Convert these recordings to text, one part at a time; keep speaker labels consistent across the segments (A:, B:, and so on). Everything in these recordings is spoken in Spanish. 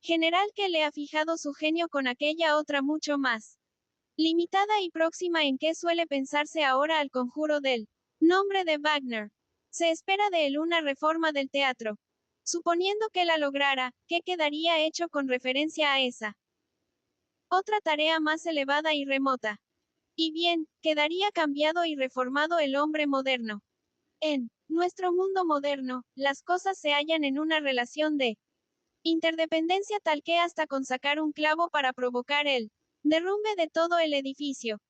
A: general que le ha fijado su genio con aquella otra mucho más limitada y próxima en que suele pensarse ahora al conjuro del nombre de Wagner. Se espera de él una reforma del teatro. Suponiendo que la lograra, ¿qué quedaría hecho con referencia a esa otra tarea más elevada y remota? Y bien, quedaría cambiado y reformado el hombre moderno. En nuestro mundo moderno, las cosas se hallan en una relación de interdependencia tal que hasta con sacar un clavo para provocar el derrumbe de todo el edificio,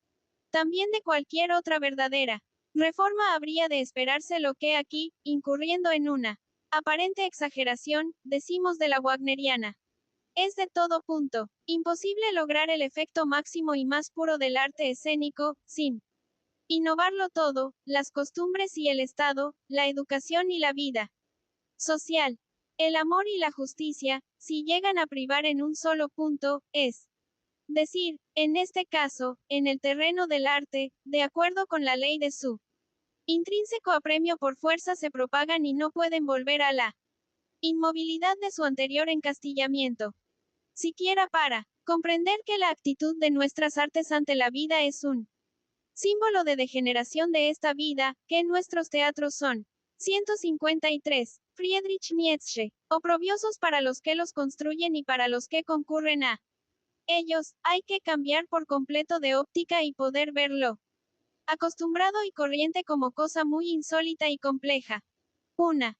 A: también de cualquier otra verdadera reforma habría de esperarse lo que aquí, incurriendo en una aparente exageración, decimos de la wagneriana. Es de todo punto imposible lograr el efecto máximo y más puro del arte escénico, sin innovarlo todo, las costumbres y el Estado, la educación y la vida social, el amor y la justicia, si llegan a privar en un solo punto, es decir, en este caso, en el terreno del arte, de acuerdo con la ley de su intrínseco apremio por fuerza se propagan y no pueden volver a la inmovilidad de su anterior encastillamiento. Siquiera para comprender que la actitud de nuestras artes ante la vida es un símbolo de degeneración de esta vida, que nuestros teatros son 153. Friedrich Nietzsche, oprobiosos para los que los construyen y para los que concurren a ellos, hay que cambiar por completo de óptica y poder verlo acostumbrado y corriente como cosa muy insólita y compleja. Una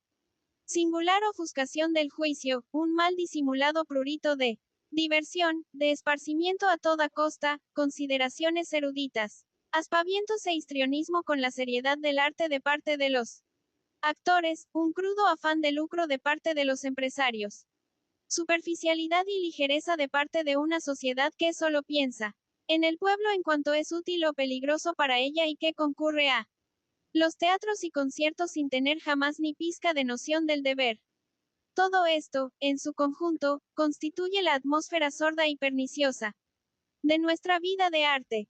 A: singular ofuscación del juicio, un mal disimulado prurito de diversión, de esparcimiento a toda costa, consideraciones eruditas, aspavientos e histrionismo con la seriedad del arte de parte de los actores, un crudo afán de lucro de parte de los empresarios. Superficialidad y ligereza de parte de una sociedad que solo piensa en el pueblo en cuanto es útil o peligroso para ella y que concurre a los teatros y conciertos sin tener jamás ni pizca de noción del deber. Todo esto, en su conjunto, constituye la atmósfera sorda y perniciosa de nuestra vida de arte.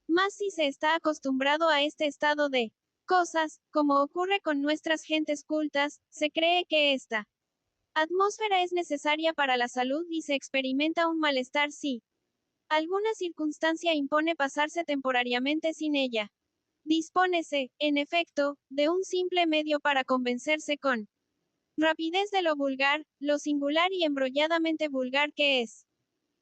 A: Más si se está acostumbrado a este estado de cosas, como ocurre con nuestras gentes cultas, se cree que esta atmósfera es necesaria para la salud y se experimenta un malestar si alguna circunstancia impone pasarse temporariamente sin ella. Dispónese, en efecto, de un simple medio para convencerse con rapidez de lo vulgar, lo singular y embrolladamente vulgar que es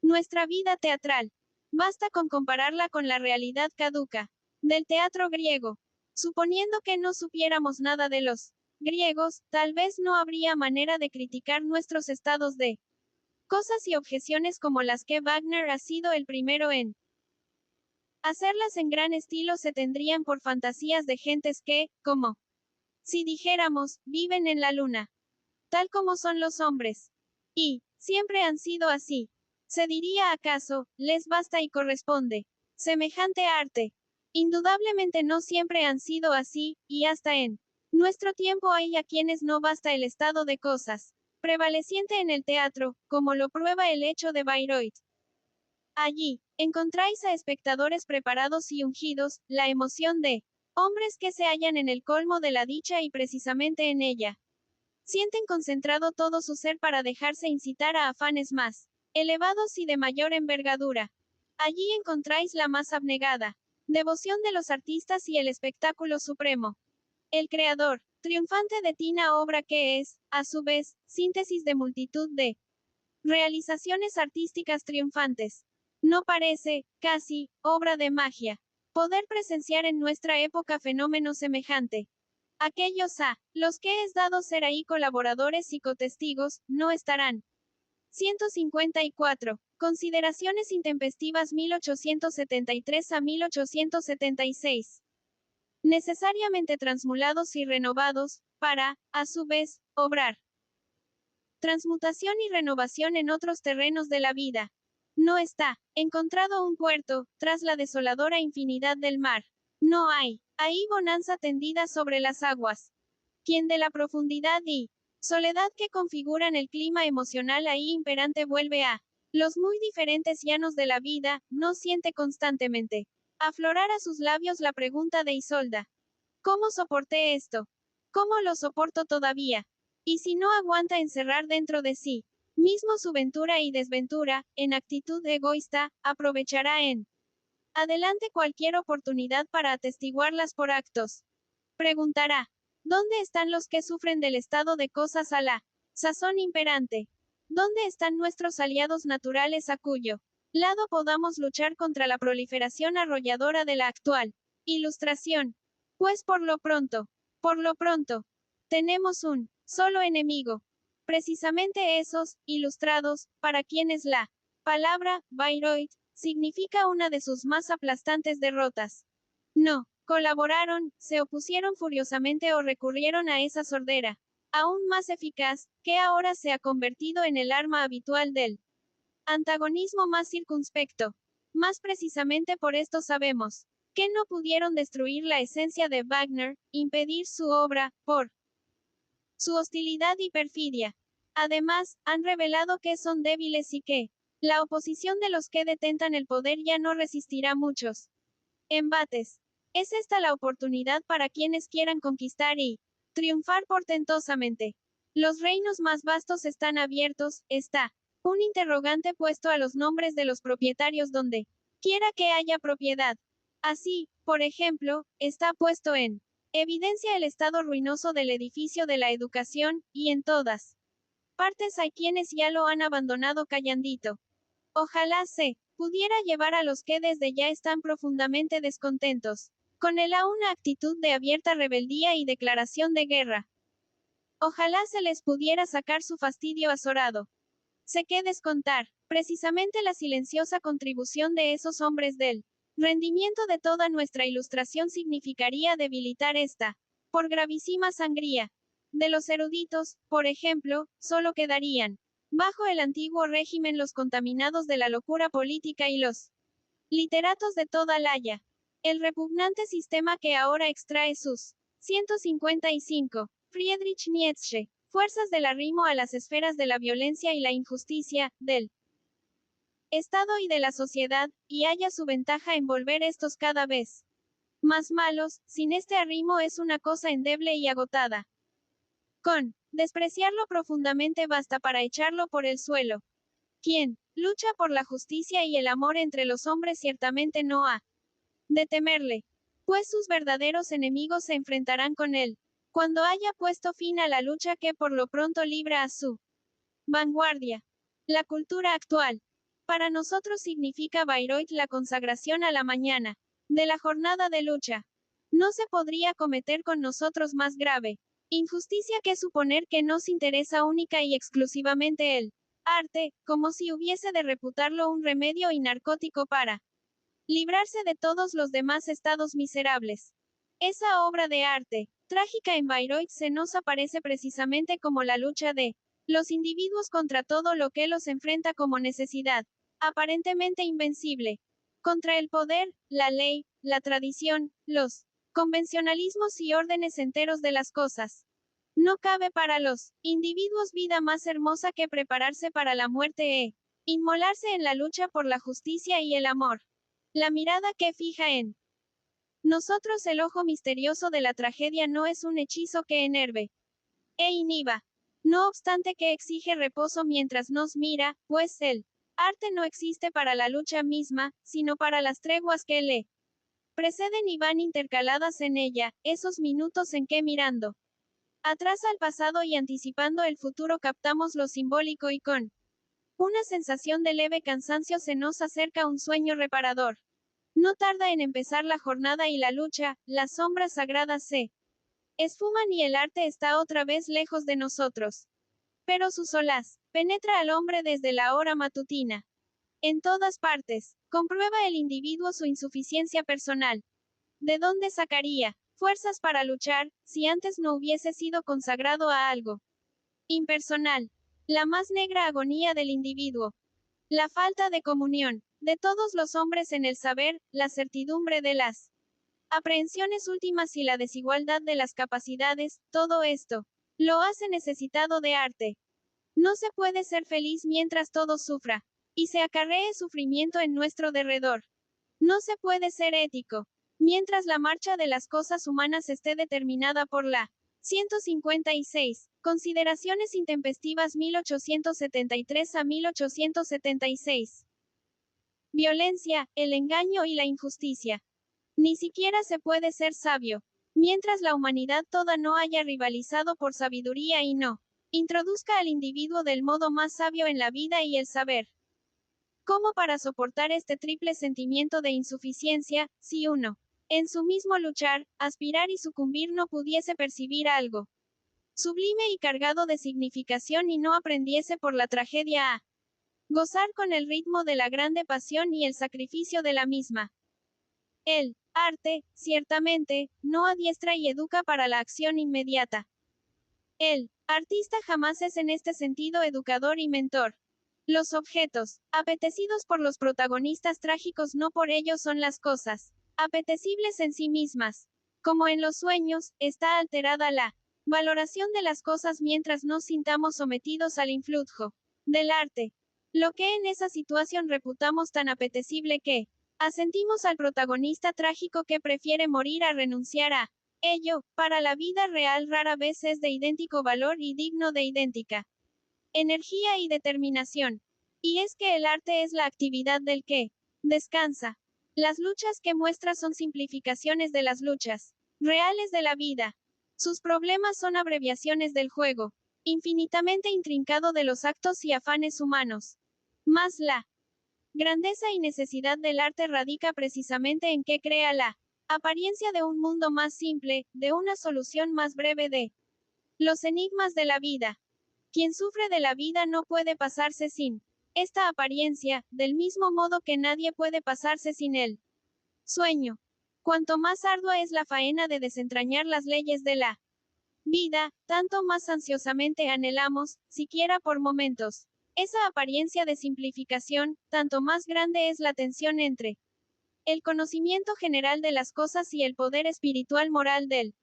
A: nuestra vida teatral. Basta con compararla con la realidad caduca del teatro griego. Suponiendo que no supiéramos nada de los griegos, tal vez no habría manera de criticar nuestros estados de cosas y objeciones como las que Wagner ha sido el primero en hacerlas en gran estilo se tendrían por fantasías de gentes que, como si dijéramos, viven en la luna, tal como son los hombres. Y, siempre han sido así. Se diría acaso, les basta y corresponde semejante arte. Indudablemente no siempre han sido así, y hasta en nuestro tiempo hay a quienes no basta el estado de cosas prevaleciente en el teatro, como lo prueba el hecho de Bayreuth. Allí, encontráis a espectadores preparados y ungidos, la emoción de hombres que se hallan en el colmo de la dicha y precisamente en ella. Sienten concentrado todo su ser para dejarse incitar a afanes más elevados y de mayor envergadura. Allí encontráis la más abnegada devoción de los artistas y el espectáculo supremo. El creador, triunfante detina obra que es, a su vez, síntesis de multitud de realizaciones artísticas triunfantes. No parece, casi, obra de magia, poder presenciar en nuestra época fenómeno semejante. Aquellos a los que es dado ser ahí colaboradores y cotestigos, no estarán. 154. Consideraciones intempestivas 1873 a 1876. Necesariamente transmulados y renovados, para, a su vez, obrar transmutación y renovación en otros terrenos de la vida. No está encontrado un puerto, tras la desoladora infinidad del mar. No hay ahí bonanza tendida sobre las aguas. Quien de la profundidad y soledad que configuran el clima emocional ahí imperante vuelve a los muy diferentes llanos de la vida, no siente constantemente aflorar a sus labios la pregunta de Isolda. ¿Cómo soporté esto? ¿Cómo lo soporto todavía? Y si no aguanta encerrar dentro de sí mismo su ventura y desventura, en actitud egoísta, aprovechará en adelante cualquier oportunidad para atestiguarlas por actos. Preguntará, ¿dónde están los que sufren del estado de cosas a la sazón imperante? ¿Dónde están nuestros aliados naturales a cuyo lado podamos luchar contra la proliferación arrolladora de la actual Ilustración? Pues por lo pronto, tenemos un solo enemigo. Precisamente esos, ilustrados, para quienes la palabra, Bayreuth, significa una de sus más aplastantes derrotas. No, colaboraron, se opusieron furiosamente o recurrieron a esa sordera, aún más eficaz, que ahora se ha convertido en el arma habitual del antagonismo más circunspecto. Más precisamente por esto sabemos que no pudieron destruir la esencia de Wagner, impedir su obra, por su hostilidad y perfidia. Además, han revelado que son débiles y que la oposición de los que detentan el poder ya no resistirá muchos embates. Es esta la oportunidad para quienes quieran conquistar y triunfar portentosamente. Los reinos más vastos están abiertos, está un interrogante puesto a los nombres de los propietarios donde quiera que haya propiedad. Así, por ejemplo, está puesto en evidencia el estado ruinoso del edificio de la educación, y en todas partes hay quienes ya lo han abandonado callandito. Ojalá se pudiera llevar a los que desde ya están profundamente descontentos con él a una actitud de abierta rebeldía y declaración de guerra. Ojalá se les pudiera sacar su fastidio azorado. Sé que descontar, precisamente la silenciosa contribución de esos hombres del rendimiento de toda nuestra ilustración significaría debilitar esta, por gravísima sangría. De los eruditos, por ejemplo, solo quedarían, bajo el antiguo régimen, los contaminados de la locura política y los literatos de toda laya. El repugnante sistema que ahora extrae sus 155. Friedrich Nietzsche. Fuerzas del arrimo a las esferas de la violencia y la injusticia, del Estado y de la sociedad, y halla su ventaja en volver estos cada vez más malos, sin este arrimo es una cosa endeble y agotada. Con despreciarlo profundamente basta para echarlo por el suelo. Quien lucha por la justicia y el amor entre los hombres ciertamente no ha de temerle, pues sus verdaderos enemigos se enfrentarán con él, cuando haya puesto fin a la lucha que por lo pronto libra a su vanguardia. La cultura actual. Para nosotros significa Bayreuth la consagración a la mañana de la jornada de lucha. No se podría cometer con nosotros más grave injusticia que suponer que nos interesa única y exclusivamente el arte, como si hubiese de reputarlo un remedio y narcótico para librarse de todos los demás estados miserables. Esa obra de arte, trágica en Bayreuth, se nos aparece precisamente como la lucha de los individuos contra todo lo que los enfrenta como necesidad, aparentemente invencible, contra el poder, la ley, la tradición, los convencionalismos y órdenes enteros de las cosas. No cabe para los individuos vida más hermosa que prepararse para la muerte e inmolarse en la lucha por la justicia y el amor. La mirada que fija en nosotros el ojo misterioso de la tragedia no es un hechizo que enerve e inhiba, no obstante que exige reposo mientras nos mira, pues el arte no existe para la lucha misma, sino para las treguas que le preceden y van intercaladas en ella, esos minutos en que mirando atrás al pasado y anticipando el futuro captamos lo simbólico y con una sensación de leve cansancio se nos acerca un sueño reparador. No tarda en empezar la jornada y la lucha, las sombras sagradas se esfuman y el arte está otra vez lejos de nosotros. Pero su solaz penetra al hombre desde la hora matutina. En todas partes, comprueba el individuo su insuficiencia personal. ¿De dónde sacaría fuerzas para luchar, si antes no hubiese sido consagrado a algo impersonal? La más negra agonía del individuo. La falta de comunión de todos los hombres en el saber, la certidumbre de las aprehensiones últimas y la desigualdad de las capacidades, todo esto lo hace necesitado de arte. No se puede ser feliz mientras todo sufra y se acarree sufrimiento en nuestro derredor. No se puede ser ético mientras la marcha de las cosas humanas esté determinada por la 156. Consideraciones intempestivas 1873 a 1876. Violencia, el engaño y la injusticia. Ni siquiera se puede ser sabio, mientras la humanidad toda no haya rivalizado por sabiduría y no introduzca al individuo del modo más sabio en la vida y el saber. ¿Cómo para soportar este triple sentimiento de insuficiencia, si uno, en su mismo luchar, aspirar y sucumbir no pudiese percibir algo sublime y cargado de significación y no aprendiese por la tragedia a gozar con el ritmo de la grande pasión y el sacrificio de la misma? El arte, ciertamente, no adiestra y educa para la acción inmediata. El artista jamás es en este sentido educador y mentor. Los objetos, apetecidos por los protagonistas trágicos no por ellos son las cosas, apetecibles en sí mismas. Como en los sueños, está alterada la valoración de las cosas mientras nos sintamos sometidos al influjo del arte. Lo que en esa situación reputamos tan apetecible que asentimos al protagonista trágico que prefiere morir a renunciar a ello, para la vida real rara vez es de idéntico valor y digno de idéntica energía y determinación. Y es que el arte es la actividad del que descansa. Las luchas que muestra son simplificaciones de las luchas reales de la vida. Sus problemas son abreviaciones del juego, infinitamente intrincado de los actos y afanes humanos. Mas la grandeza y necesidad del arte radica precisamente en que crea la apariencia de un mundo más simple, de una solución más breve de los enigmas de la vida. Quien sufre de la vida no puede pasarse sin esta apariencia, del mismo modo que nadie puede pasarse sin el sueño. Cuanto más ardua es la faena de desentrañar las leyes de la vida, tanto más ansiosamente anhelamos, siquiera por momentos, esa apariencia de simplificación, tanto más grande es la tensión entre el conocimiento general de las cosas y el poder espiritual moral del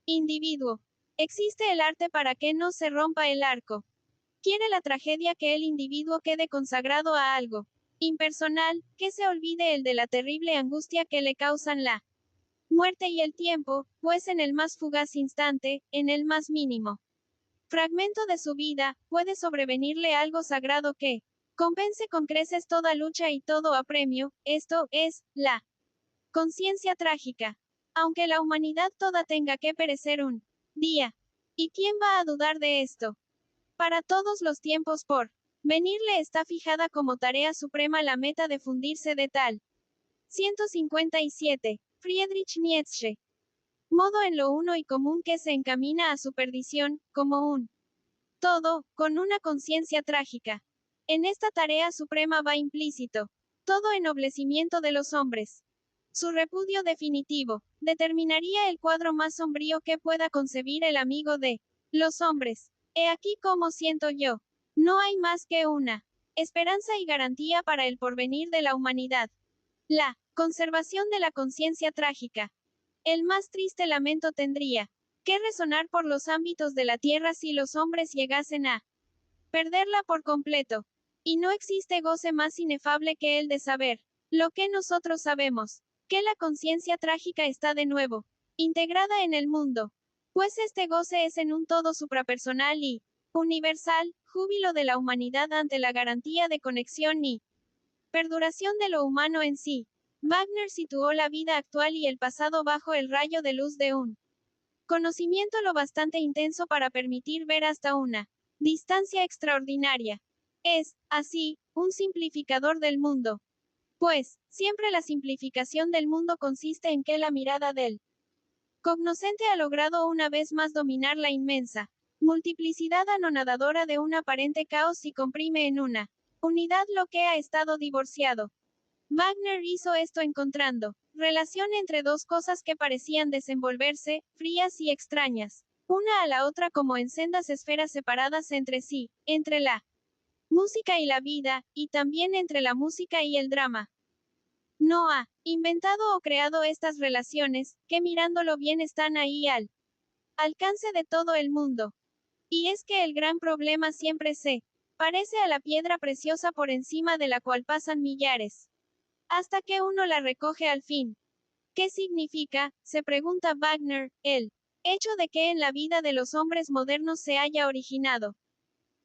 A: individuo. Existe el arte para que no se rompa el arco. Quiere la tragedia que el individuo quede consagrado a algo impersonal, que se olvide el de la terrible angustia que le causan la muerte y el tiempo, pues en el más fugaz instante, en el más mínimo fragmento de su vida, puede sobrevenirle algo sagrado que compense con creces toda lucha y todo apremio. Esto es la conciencia trágica. Aunque la humanidad toda tenga que perecer un día. ¿Y quién va a dudar de esto? Para todos los tiempos por venir le está fijada como tarea suprema la meta de fundirse de tal. 157. Friedrich Nietzsche. Modo en lo uno y común que se encamina a su perdición, como un todo, con una conciencia trágica. En esta tarea suprema va implícito todo ennoblecimiento de los hombres. Su repudio definitivo determinaría el cuadro más sombrío que pueda concebir el amigo de los hombres. He aquí cómo siento yo. No hay más que una esperanza y garantía para el porvenir de la humanidad. La conservación de la conciencia trágica. El más triste lamento tendría que resonar por los ámbitos de la tierra si los hombres llegasen a perderla por completo. Y no existe goce más inefable que el de saber lo que nosotros sabemos, que la conciencia trágica está de nuevo integrada en el mundo. Pues este goce es en un todo suprapersonal y universal, júbilo de la humanidad ante la garantía de conexión y perduración de lo humano en sí. Wagner situó la vida actual y el pasado bajo el rayo de luz de un conocimiento lo bastante intenso para permitir ver hasta una distancia extraordinaria. Es, así, un simplificador del mundo. Pues, siempre la simplificación del mundo consiste en que la mirada del cognoscente ha logrado una vez más dominar la inmensa multiplicidad anonadadora de un aparente caos y comprime en una unidad lo que ha estado divorciado. Wagner hizo esto encontrando relación entre dos cosas que parecían desenvolverse, frías y extrañas, una a la otra como en sendas esferas separadas entre sí, entre la música y la vida, y también entre la música y el drama. No ha inventado o creado estas relaciones, que mirándolo bien están ahí al alcance de todo el mundo. Y es que el gran problema siempre se parece a la piedra preciosa por encima de la cual pasan millares. Hasta que uno la recoge al fin. ¿Qué significa? Se pregunta Wagner, el hecho de que en la vida de los hombres modernos se haya originado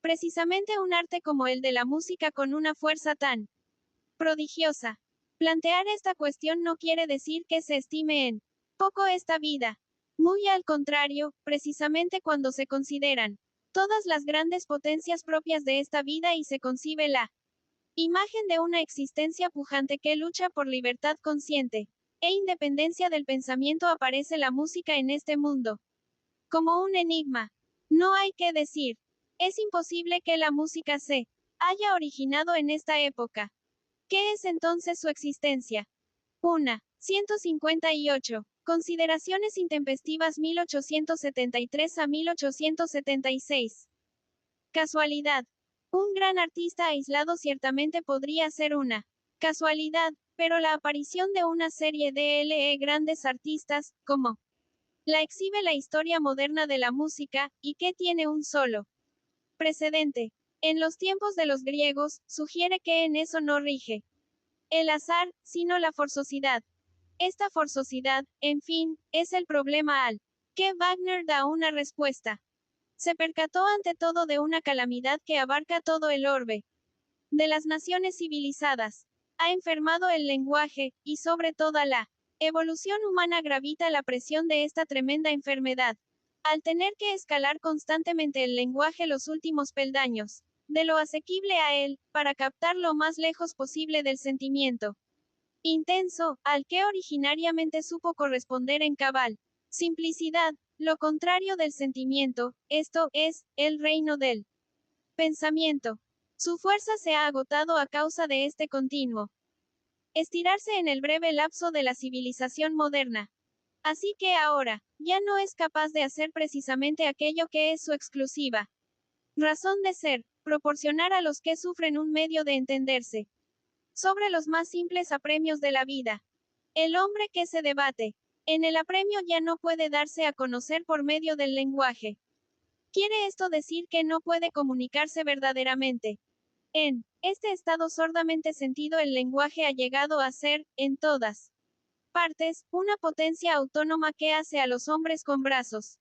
A: precisamente un arte como el de la música con una fuerza tan prodigiosa. Plantear esta cuestión no quiere decir que se estime en poco esta vida. Muy al contrario, precisamente cuando se consideran todas las grandes potencias propias de esta vida y se concibe la imagen de una existencia pujante que lucha por libertad consciente e independencia del pensamiento, aparece la música en este mundo como un enigma. No hay que decir, es imposible que la música se haya originado en esta época. ¿Qué es entonces su existencia? 1. 158. Consideraciones intempestivas 1873 a 1876. Casualidad. Un gran artista aislado ciertamente podría ser una casualidad, pero la aparición de una serie de grandes artistas, como la exhibe la historia moderna de la música, y que tiene un solo precedente en los tiempos de los griegos, sugiere que en eso no rige el azar, sino la forzosidad. Esta forzosidad, en fin, es el problema al que Wagner da una respuesta. Se percató ante todo de una calamidad que abarca todo el orbe de las naciones civilizadas. Ha enfermado el lenguaje, y sobre toda la evolución humana gravita la presión de esta tremenda enfermedad. Al tener que escalar constantemente el lenguaje los últimos peldaños de lo asequible a él, para captar lo más lejos posible del sentimiento intenso, al que originariamente supo corresponder en cabal simplicidad, lo contrario del sentimiento, esto es, el reino del pensamiento. Su fuerza se ha agotado a causa de este continuo estirarse en el breve lapso de la civilización moderna. Así que ahora, ya no es capaz de hacer precisamente aquello que es su exclusiva razón de ser, proporcionar a los que sufren un medio de entenderse sobre los más simples apremios de la vida. El hombre que se debate en el apremio ya no puede darse a conocer por medio del lenguaje. ¿Quiere esto decir que no puede comunicarse verdaderamente? En este estado sordamente sentido, el lenguaje ha llegado a ser, en todas partes, una potencia autónoma que hace a los hombres con brazos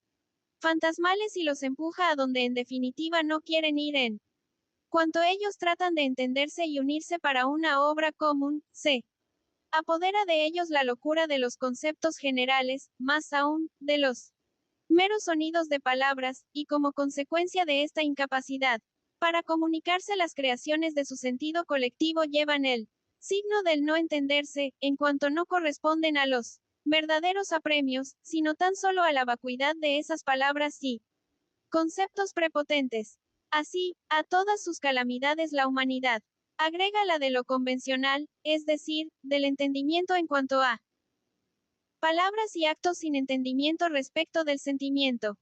A: fantasmales y los empuja a donde en definitiva no quieren ir. En cuanto ellos tratan de entenderse y unirse para una obra común, se apodera de ellos la locura de los conceptos generales, más aún, de los meros sonidos de palabras, y como consecuencia de esta incapacidad para comunicarse, las creaciones de su sentido colectivo llevan el signo del no entenderse, en cuanto no corresponden a los verdaderos apremios, sino tan solo a la vacuidad de esas palabras y conceptos prepotentes. Así, a todas sus calamidades la humanidad agrega la de lo convencional, es decir, del entendimiento en cuanto a palabras y actos, sin entendimiento respecto del sentimiento.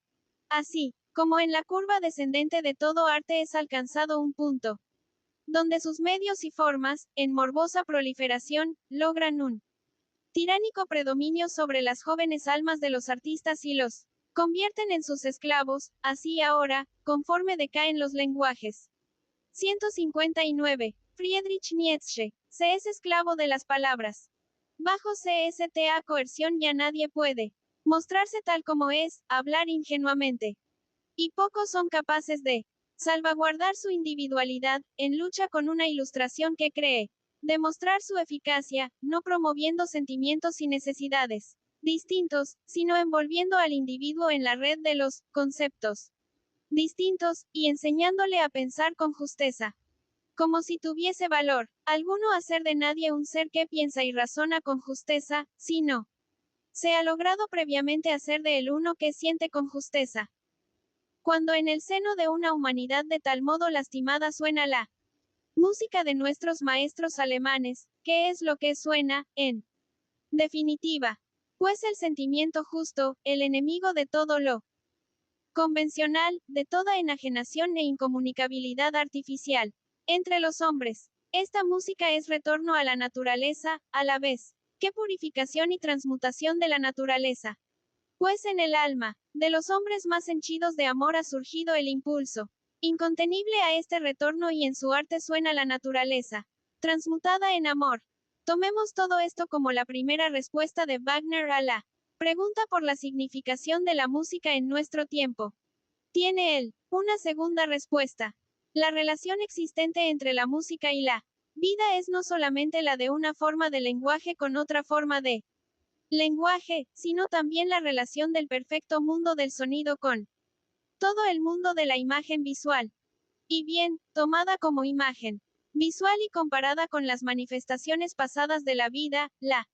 A: Así, como en la curva descendente de todo arte es alcanzado un punto donde sus medios y formas, en morbosa proliferación, logran un tiránico predominio sobre las jóvenes almas de los artistas y los convierten en sus esclavos, así ahora, conforme decaen los lenguajes. 159. Friedrich Nietzsche. Se es esclavo de las palabras. Bajo CSTA coerción ya nadie puede mostrarse tal como es, hablar ingenuamente. Y pocos son capaces de salvaguardar su individualidad, en lucha con una ilustración que cree demostrar su eficacia, no promoviendo sentimientos y necesidades distintos, sino envolviendo al individuo en la red de los conceptos distintos, y enseñándole a pensar con justeza, como si tuviese valor alguno hacer de nadie un ser que piensa y razona con justeza, sino se ha logrado previamente hacer de él uno que siente con justeza. Cuando en el seno de una humanidad de tal modo lastimada suena la música de nuestros maestros alemanes, ¿qué es lo que suena, en definitiva? Pues el sentimiento justo, el enemigo de todo lo convencional, de toda enajenación e incomunicabilidad artificial entre los hombres. Esta música es retorno a la naturaleza, a la vez que purificación y transmutación de la naturaleza. Pues en el alma de los hombres más henchidos de amor ha surgido el impulso incontenible a este retorno, y en su arte suena la naturaleza transmutada en amor. Tomemos todo esto como la primera respuesta de Wagner a la Pregunta por la significación de la música en nuestro tiempo. Tiene él una segunda respuesta. La relación existente entre la música y la vida es no solamente la de una forma de lenguaje con otra forma de lenguaje, sino también la relación del perfecto mundo del sonido con todo el mundo de la imagen visual. Y bien, tomada como imagen visual y comparada con las manifestaciones pasadas de la vida, la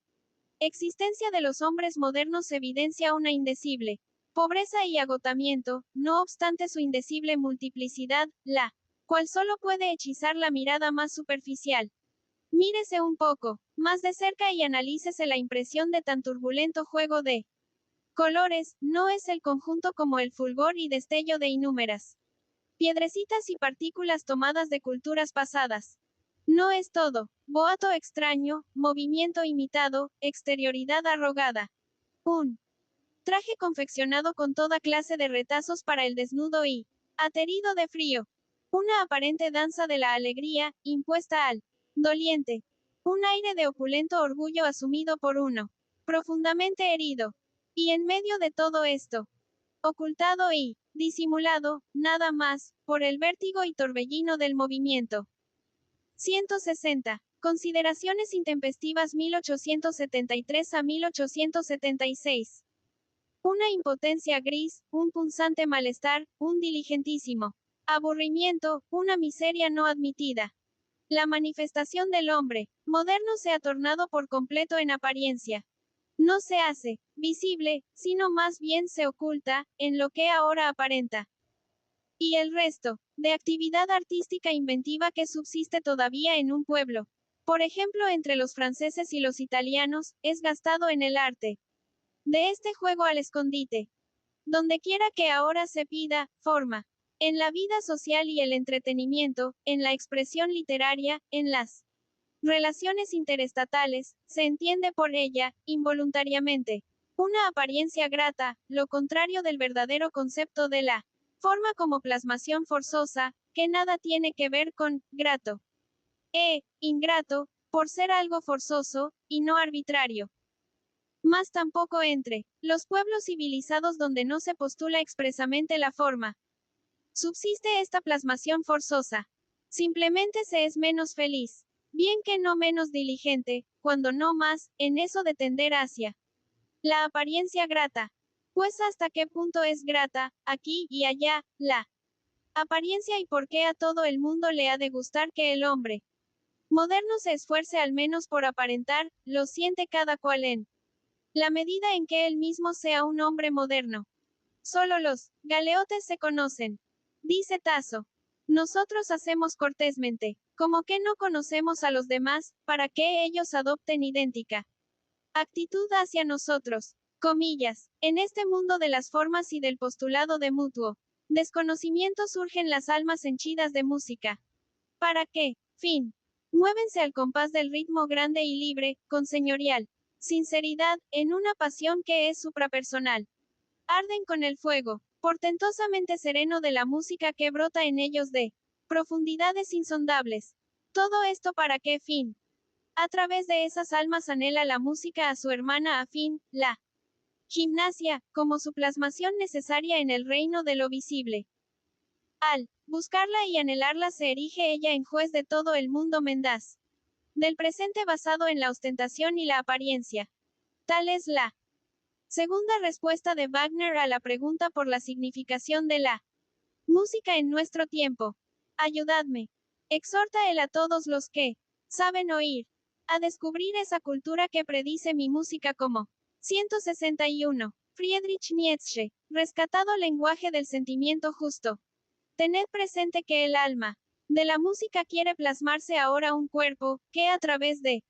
A: existencia de los hombres modernos evidencia una indecible pobreza y agotamiento, no obstante su indecible multiplicidad, la cual solo puede hechizar la mirada más superficial. Mírese un poco más de cerca y analícese la impresión de tan turbulento juego de colores, no es el conjunto como el fulgor y destello de innúmeras piedrecitas y partículas tomadas de culturas pasadas. No es todo, boato extraño, movimiento imitado, exterioridad arrogada. Un traje confeccionado con toda clase de retazos para el desnudo y aterido de frío. Una aparente danza de la alegría, impuesta al doliente. Un aire de opulento orgullo asumido por uno, profundamente herido. Y en medio de todo esto, ocultado y disimulado, nada más, por el vértigo y torbellino del movimiento. 160. Consideraciones intempestivas 1873 a 1876. Una impotencia gris, un punzante malestar, un diligentísimo aburrimiento, una miseria no admitida. La manifestación del hombre moderno se ha tornado por completo en apariencia. No se hace visible, sino más bien se oculta, en lo que ahora aparenta. Y el resto de actividad artística inventiva que subsiste todavía en un pueblo, por ejemplo entre los franceses y los italianos, es gastado en el arte de este juego al escondite. Donde quiera que ahora se pida forma. En la vida social y el entretenimiento, en la expresión literaria, en las relaciones interestatales, se entiende por ella, involuntariamente, una apariencia grata, lo contrario del verdadero concepto de la forma como plasmación forzosa, que nada tiene que ver con grato. Ingrato, por ser algo forzoso, y no arbitrario. Más tampoco entre los pueblos civilizados donde no se postula expresamente la forma. Subsiste esta plasmación forzosa. Simplemente se es menos feliz, bien que no menos diligente, cuando no más, en eso de tender hacia la apariencia grata. Pues hasta qué punto es grata, aquí y allá, la apariencia y por qué a todo el mundo le ha de gustar que el hombre moderno se esfuerce al menos por aparentar, lo siente cada cual en la medida en que él mismo sea un hombre moderno. Solo los galeotes se conocen. Dice Tasso. Nosotros hacemos cortésmente, como que no conocemos a los demás, para que ellos adopten idéntica actitud hacia nosotros. Comillas. En este mundo de las formas y del postulado de mutuo desconocimiento surgen las almas henchidas de música. ¿Para qué? Fin. Muévense al compás del ritmo grande y libre, con señorial sinceridad, en una pasión que es suprapersonal. Arden con el fuego, portentosamente sereno de la música que brota en ellos de profundidades insondables. ¿Todo esto para qué fin? A través de esas almas anhela la música a su hermana afín, la gimnasia, como su plasmación necesaria en el reino de lo visible. Al buscarla y anhelarla se erige ella en juez de todo el mundo mendaz. Del presente basado en la ostentación y la apariencia. Tal es la segunda respuesta de Wagner a la pregunta por la significación de la música en nuestro tiempo. Ayudadme. Exhorta él a todos los que saben oír a descubrir esa cultura que predice mi música como 161. Friedrich Nietzsche. Rescatado lenguaje del sentimiento justo. Tened presente que el alma de la música quiere plasmarse ahora un cuerpo, que a través de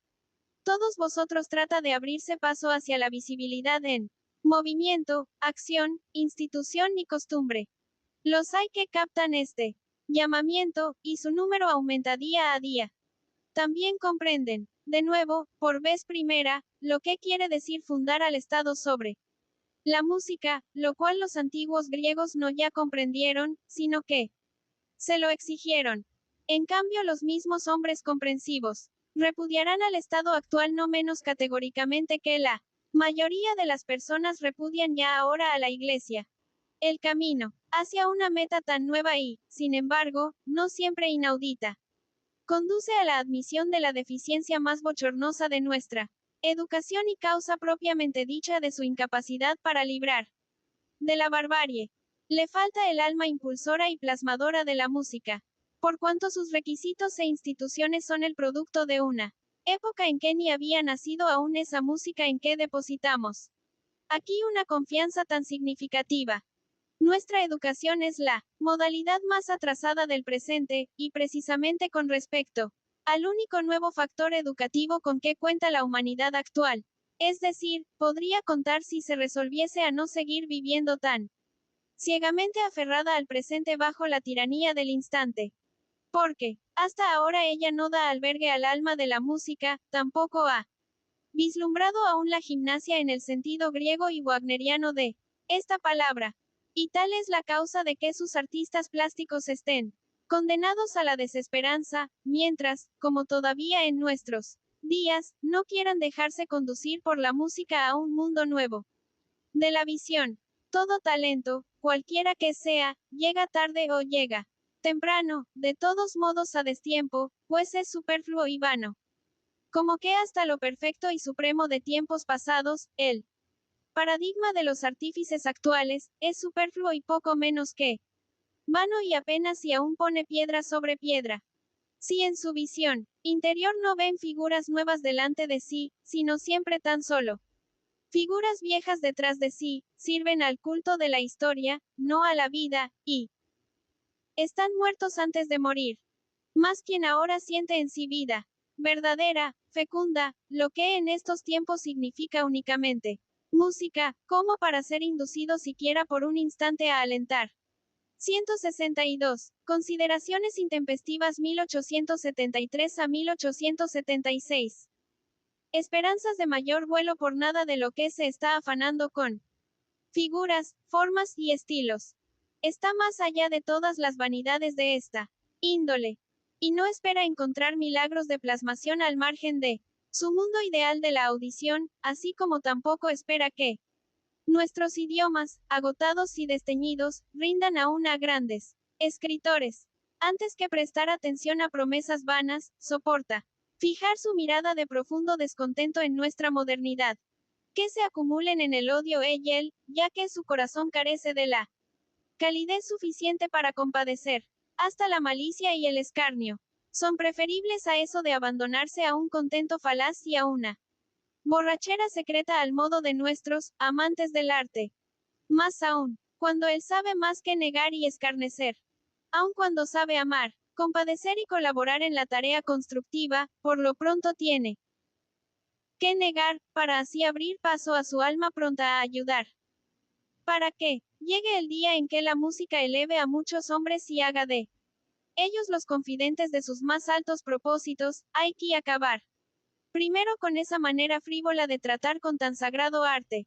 A: todos vosotros trata de abrirse paso hacia la visibilidad en movimiento, acción, institución y costumbre. Los hay que captan este llamamiento, y su número aumenta día a día. También comprenden, de nuevo, por vez primera, lo que quiere decir fundar al Estado sobre la música, lo cual los antiguos griegos no ya comprendieron, sino que se lo exigieron. En cambio, los mismos hombres comprensivos repudiarán al Estado actual no menos categóricamente que la Mayoría de las personas repudian ya ahora a la Iglesia. El camino hacia una meta tan nueva y, sin embargo, no siempre inaudita, conduce a la admisión de la deficiencia más bochornosa de nuestra educación y causa propiamente dicha de su incapacidad para librar de la barbarie. Le falta el alma impulsora y plasmadora de la música, por cuanto sus requisitos e instituciones son el producto de una época en que ni había nacido aún esa música en que depositamos aquí una confianza tan significativa. Nuestra educación es la modalidad más atrasada del presente, y precisamente con respecto al único nuevo factor educativo con que cuenta la humanidad actual. Es decir, podría contar si se resolviese a no seguir viviendo tan ciegamente aferrada al presente bajo la tiranía del instante. Porque, hasta ahora ella no da albergue al alma de la música, tampoco ha vislumbrado aún la gimnasia en el sentido griego y wagneriano de esta palabra. Y tal es la causa de que sus artistas plásticos estén condenados a la desesperanza, mientras, como todavía en nuestros días, no quieran dejarse conducir por la música a un mundo nuevo. De la visión. Todo talento, cualquiera que sea, llega tarde o llega temprano, de todos modos a destiempo, pues es superfluo y vano. Como que hasta lo perfecto y supremo de tiempos pasados, el paradigma de los artífices actuales, es superfluo y poco menos que vano y apenas si aún pone piedra sobre piedra. Si en su visión interior no ven figuras nuevas delante de sí, sino siempre tan solo figuras viejas detrás de sí, sirven al culto de la historia, no a la vida, y están muertos antes de morir. Más quien ahora siente en sí vida verdadera, fecunda, lo que en estos tiempos significa únicamente música, como para ser inducido siquiera por un instante a alentar. 162. Consideraciones intempestivas 1873 a 1876. Esperanzas de mayor vuelo por nada de lo que se está afanando con figuras, formas y estilos. Está más allá de todas las vanidades de esta índole. Y no espera encontrar milagros de plasmación al margen de su mundo ideal de la audición, así como tampoco espera que nuestros idiomas, agotados y desteñidos, rindan aún a grandes escritores. Antes que prestar atención a promesas vanas, soporta fijar su mirada de profundo descontento en nuestra modernidad. Que se acumulen en el odio y él, ya que su corazón carece de la calidez suficiente para compadecer. Hasta la malicia y el escarnio son preferibles a eso de abandonarse a un contento falaz y a una borrachera secreta al modo de nuestros amantes del arte. Más aún, cuando él sabe más que negar y escarnecer. Aun cuando sabe amar, compadecer y colaborar en la tarea constructiva, por lo pronto tiene que negar, para así abrir paso a su alma pronta a ayudar. Para que llegue el día en que la música eleve a muchos hombres y haga de ellos los confidentes de sus más altos propósitos, hay que acabar primero con esa manera frívola de tratar con tan sagrado arte.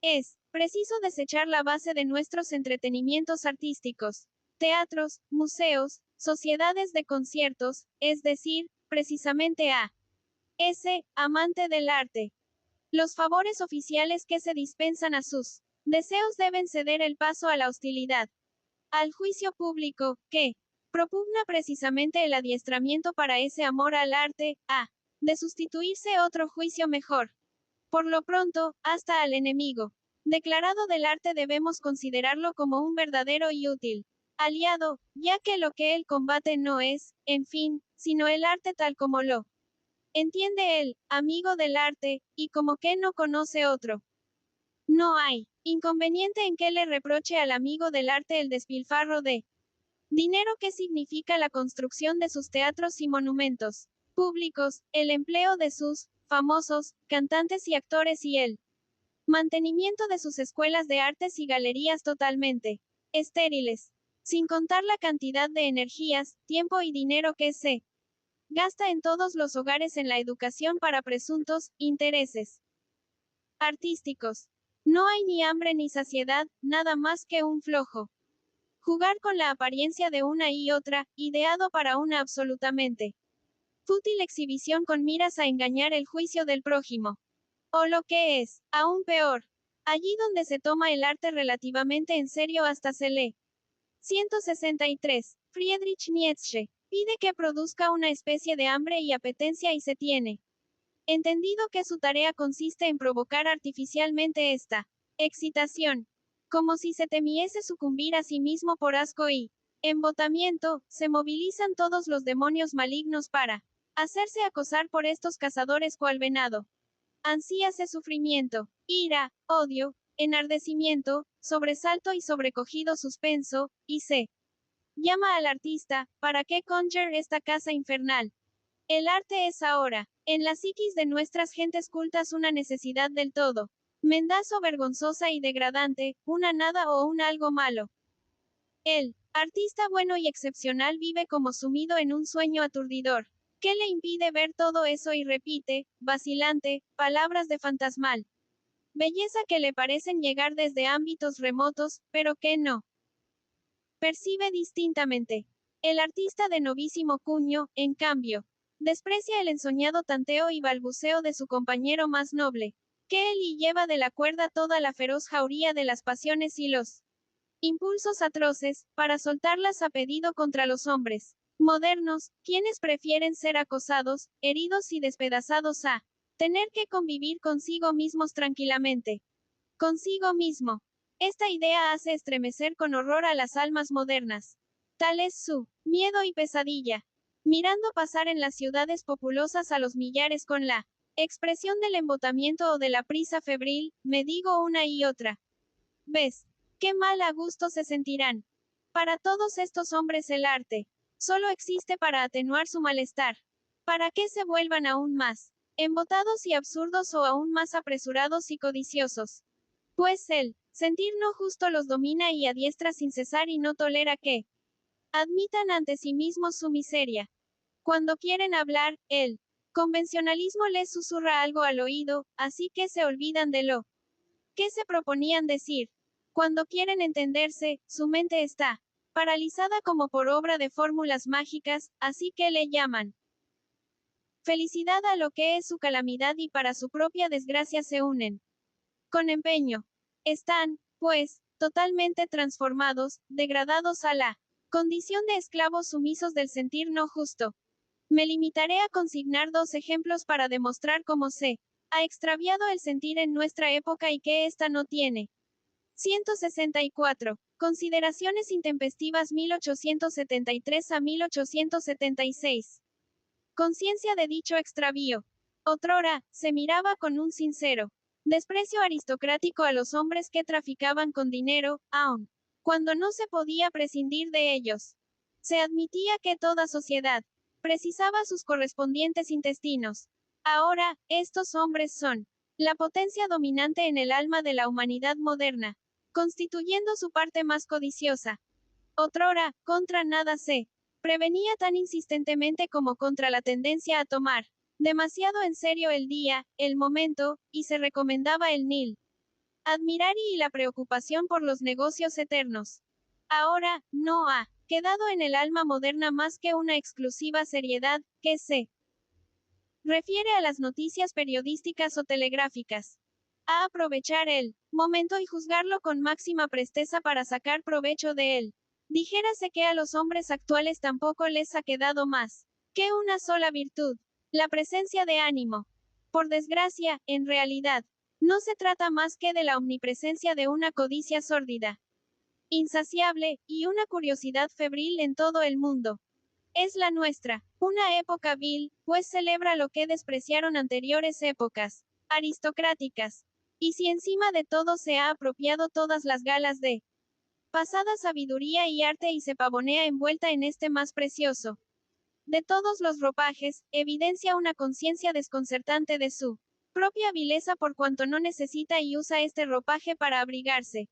A: Es preciso desechar la base de nuestros entretenimientos artísticos, teatros, museos, sociedades de conciertos, es decir, precisamente a ese amante del arte. Los favores oficiales que se dispensan a sus deseos deben ceder el paso a la hostilidad, al juicio público, que propugna precisamente el adiestramiento para ese amor al arte, de sustituirse otro juicio mejor. Por lo pronto, hasta al enemigo declarado del arte debemos considerarlo como un verdadero y útil aliado, ya que lo que él combate no es, en fin, sino el arte tal como lo entiende él, amigo del arte, y como que no conoce otro. No hay inconveniente en que le reproche al amigo del arte el despilfarro de dinero que significa la construcción de sus teatros y monumentos públicos, el empleo de sus famosos cantantes y actores y el mantenimiento de sus escuelas de artes y galerías totalmente estériles, sin contar la cantidad de energías, tiempo y dinero que se gasta en todos los hogares en la educación para presuntos intereses artísticos. No hay ni hambre ni saciedad, nada más que un flojo jugar con la apariencia de una y otra, ideado para una absolutamente fútil exhibición con miras a engañar el juicio del prójimo. O lo que es, aún peor, allí donde se toma el arte relativamente en serio hasta se lee. 163. Friedrich Nietzsche pide que produzca una especie de hambre y apetencia y se tiene entendido que su tarea consiste en provocar artificialmente esta excitación, como si se temiese sucumbir a sí mismo por asco y embotamiento, se movilizan todos los demonios malignos para hacerse acosar por estos cazadores cual venado. Ansíase sufrimiento, ira, odio, enardecimiento, sobresalto y sobrecogido suspenso, y se llama al artista, ¿para qué conjure esta casa infernal? El arte es ahora, en la psiquis de nuestras gentes cultas, una necesidad del todo mendazo, vergonzosa y degradante, una nada o un algo malo. El artista bueno y excepcional vive como sumido en un sueño aturdidor. ¿Qué le impide ver todo eso y repite, vacilante, palabras de fantasmal belleza que le parecen llegar desde ámbitos remotos, pero que no percibe distintamente? El artista de novísimo cuño, en cambio, desprecia el ensoñado tanteo y balbuceo de su compañero más noble que él y lleva de la cuerda toda la feroz jauría de las pasiones y los impulsos atroces, para soltarlas a pedido contra los hombres modernos, quienes prefieren ser acosados, heridos y despedazados a tener que convivir consigo mismos tranquilamente. Consigo mismo. Esta idea hace estremecer con horror a las almas modernas. Tal es su miedo y pesadilla. Mirando pasar en las ciudades populosas a los millares con la expresión del embotamiento o de la prisa febril, me digo una y otra vez, qué mal a gusto se sentirán. Para todos estos hombres el arte solo existe para atenuar su malestar, para que se vuelvan aún más embotados y absurdos o aún más apresurados y codiciosos. Pues el sentir no justo los domina y adiestra sin cesar y no tolera que admitan ante sí mismos su miseria. Cuando quieren hablar, el convencionalismo les susurra algo al oído, así que se olvidan de lo que se proponían decir. Cuando quieren entenderse, su mente está paralizada como por obra de fórmulas mágicas, así que le llaman felicidad a lo que es su calamidad y para su propia desgracia se unen con empeño. Están, pues, totalmente transformados, degradados a la condición de esclavos sumisos del sentir no justo. Me limitaré a consignar dos ejemplos para demostrar cómo se ha extraviado el sentir en nuestra época y que ésta no tiene. 164. Consideraciones intempestivas 1873 a 1876. Conciencia de dicho extravío. Otrora, se miraba con un sincero desprecio aristocrático a los hombres que traficaban con dinero, aun cuando no se podía prescindir de ellos. Se admitía que toda sociedad precisaba sus correspondientes intestinos. Ahora, estos hombres son la potencia dominante en el alma de la humanidad moderna, constituyendo su parte más codiciosa. Otrora, contra nada se prevenía tan insistentemente como contra la tendencia a tomar demasiado en serio el día, el momento, y se recomendaba el nil admirar y la preocupación por los negocios eternos. Ahora, no ha quedado en el alma moderna más que una exclusiva seriedad, que se refiere a las noticias periodísticas o telegráficas. A aprovechar el momento y juzgarlo con máxima presteza para sacar provecho de él. Dijérase que a los hombres actuales tampoco les ha quedado más que una sola virtud, la presencia de ánimo. Por desgracia, en realidad, no se trata más que de la omnipresencia de una codicia sórdida, insaciable, y una curiosidad febril en todo el mundo. Es la nuestra, una época vil, pues celebra lo que despreciaron anteriores épocas aristocráticas. Y si encima de todo se ha apropiado todas las galas de pasada sabiduría y arte y se pavonea envuelta en este más precioso de todos los ropajes, evidencia una conciencia desconcertante de su propia vileza por cuanto no necesita y usa este ropaje para abrigarse,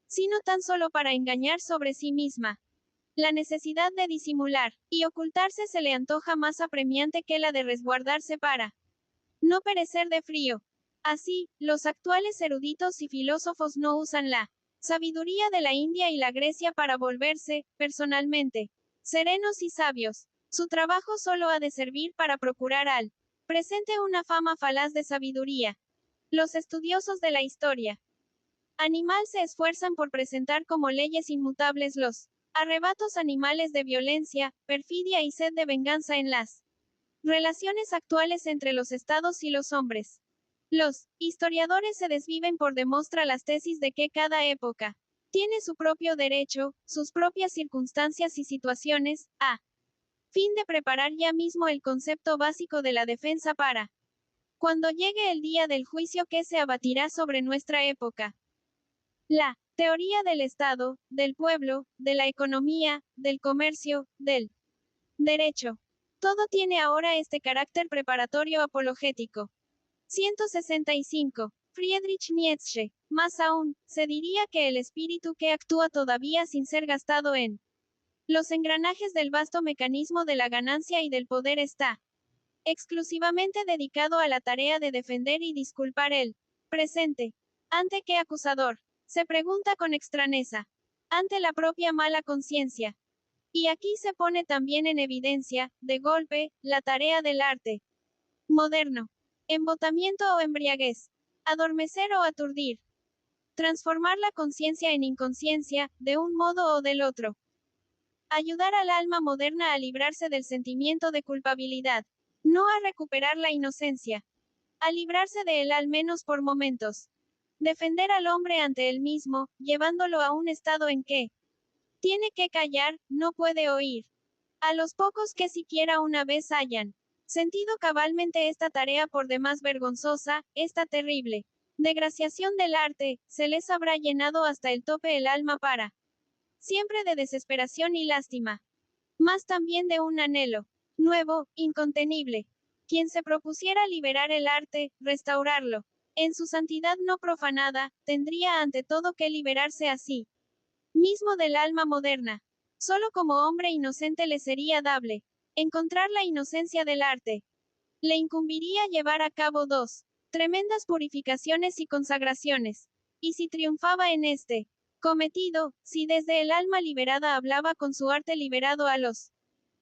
A: sino tan solo para engañar sobre sí misma. La necesidad de disimular y ocultarse se le antoja más apremiante que la de resguardarse para no perecer de frío. Así, los actuales eruditos y filósofos no usan la sabiduría de la India y la Grecia para volverse, personalmente, serenos y sabios. Su trabajo solo ha de servir para procurar al presente una fama falaz de sabiduría. Los estudiosos de la historia animal se esfuerzan por presentar como leyes inmutables los arrebatos animales de violencia, perfidia y sed de venganza en las relaciones actuales entre los estados y los hombres. Los historiadores se desviven por demostrar las tesis de que cada época tiene su propio derecho, sus propias circunstancias y situaciones, a fin de preparar ya mismo el concepto básico de la defensa para cuando llegue el día del juicio que se abatirá sobre nuestra época. La teoría del Estado, del pueblo, de la economía, del comercio, del derecho. Todo tiene ahora este carácter preparatorio apologético. 165. Friedrich Nietzsche. Más aún, se diría que el espíritu que actúa todavía sin ser gastado en los engranajes del vasto mecanismo de la ganancia y del poder está exclusivamente dedicado a la tarea de defender y disculpar el presente. ¿Ante qué acusador? Se pregunta con extrañeza. Ante la propia mala conciencia. Y aquí se pone también en evidencia, de golpe, la tarea del arte moderno. Embotamiento o embriaguez. Adormecer o aturdir. Transformar la conciencia en inconsciencia, de un modo o del otro. Ayudar al alma moderna a librarse del sentimiento de culpabilidad. No a recuperar la inocencia. A librarse de él al menos por momentos. Defender al hombre ante él mismo, llevándolo a un estado en que tiene que callar, no puede oír. A los pocos que siquiera una vez hayan sentido cabalmente esta tarea por demás vergonzosa, esta terrible degraciación del arte, se les habrá llenado hasta el tope el alma para siempre de desesperación y lástima. Más también de un anhelo nuevo, incontenible. Quien se propusiera liberar el arte, restaurarlo, en su santidad no profanada, tendría ante todo que liberarse así mismo del alma moderna. Solo como hombre inocente le sería dable encontrar la inocencia del arte. Le incumbiría llevar a cabo dos tremendas purificaciones y consagraciones. Y si triunfaba en este cometido, si desde el alma liberada hablaba con su arte liberado a los